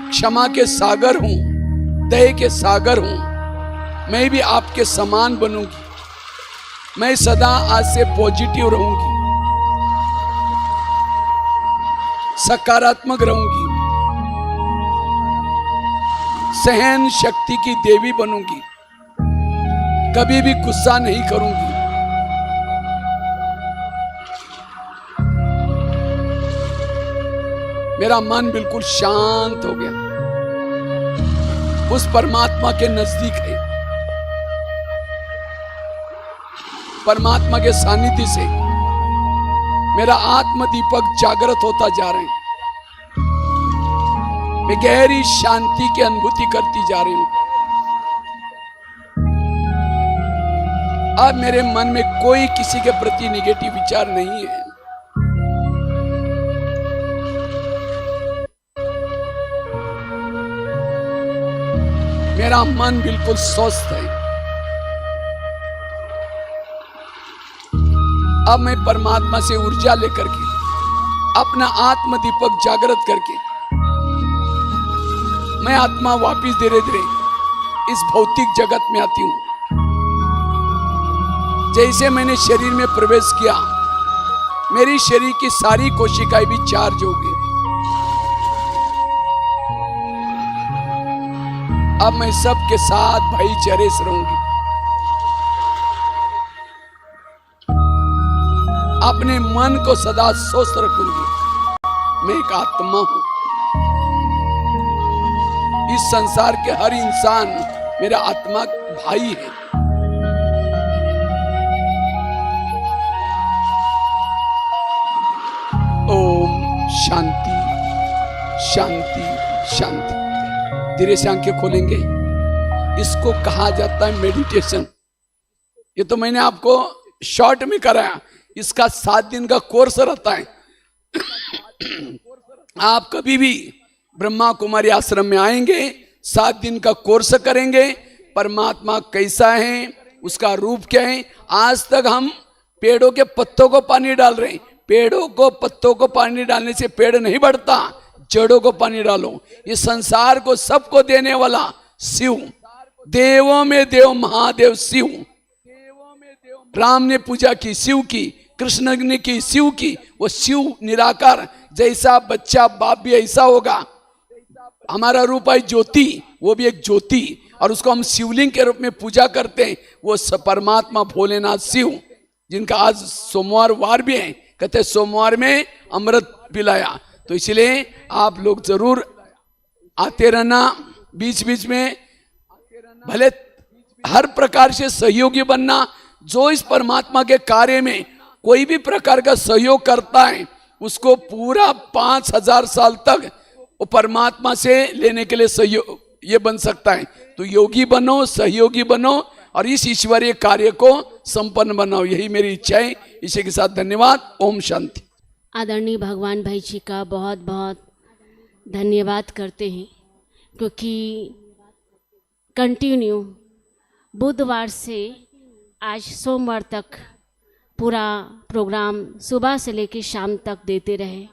Speaker 2: क्षमा के सागर हूं, दया के सागर हूं। मैं भी आपके समान बनूंगी। मैं सदा आज से पॉजिटिव रहूंगी, सकारात्मक रहूंगी, सहन शक्ति की देवी बनूंगी, कभी भी गुस्सा नहीं करूंगी। मेरा मन बिल्कुल शांत हो गया, उस परमात्मा के नजदीक है। परमात्मा के सानिध्य से मेरा आत्म दीपक जागृत होता जा रहे हैं। मैं गहरी शांति की अनुभूति करती जा रही हूं। अब मेरे मन में कोई किसी के प्रति निगेटिव विचार नहीं है। मेरा मन बिल्कुल स्वस्थ है। अब मैं परमात्मा से ऊर्जा लेकर के अपना आत्म दीपक जागृत करके मैं आत्मा वापिस धीरे धीरे इस भौतिक जगत में आती हूं। जैसे मैंने शरीर में प्रवेश किया, मेरी शरीर की सारी कोशिकाएं भी चार्ज हो गई। अब मैं सबके साथ भाईचारे से रहूंगी। अपने मन को सदा स्वस्थ रखूंगी। मैं एक आत्मा हूं। इस संसार के हर इंसान मेरा आत्मा भाई है। ओम शांति शांति शांति। धीरे से आंखें खोलेंगे। इसको कहा जाता है मेडिटेशन। ये तो मैंने आपको शॉर्ट में कराया। इसका 7 दिन का कोर्स रहता है। आप कभी भी ब्रह्मा कुमारी आश्रम में आएंगे, 7 दिन का कोर्स करेंगे। परमात्मा कैसा है, उसका रूप क्या है। आज तक हम पेड़ों के पत्तों को पानी डाल रहे हैं। पेड़ों को पत्तों को पानी डालने से पेड़ नहीं बढ़ता, जड़ों को पानी डालो। ये संसार को सबको देने वाला शिव, देवों में देव महादेव शिव। राम ने पूजा की शिव की, कृष्ण ने की शिव की। वो शिव निराकार, जैसा बच्चा बाप भी ऐसा होगा। हमारा रूप है ज्योति, वो भी एक ज्योति, और उसको हम शिवलिंग के रूप में पूजा करते हैं। वो परमात्मा भोलेनाथ शिव। जिनका आज सोमवार वार भी है, कहते सोमवार में अमृत पिलाया। तो इसलिए आप लोग जरूर आते रहना, बीच बीच में भले हर प्रकार से सहयोगी बनना। जो इस परमात्मा के कार्य में कोई भी प्रकार का सहयोग करता है उसको पूरा 5000 साल तक वो परमात्मा से लेने के लिए सहयोग ये बन सकता है। तो योगी बनो, सहयोगी बनो और इस ईश्वरीय कार्य को संपन्न बनाओ, यही मेरी इच्छा है। इसी के साथ धन्यवाद। ओम शांति।
Speaker 3: आदरणीय भगवान भाई जी का बहुत बहुत धन्यवाद करते हैं, क्योंकि कंटिन्यू बुधवार से आज सोमवार तक पूरा प्रोग्राम सुबह से लेकर शाम तक देते रहे।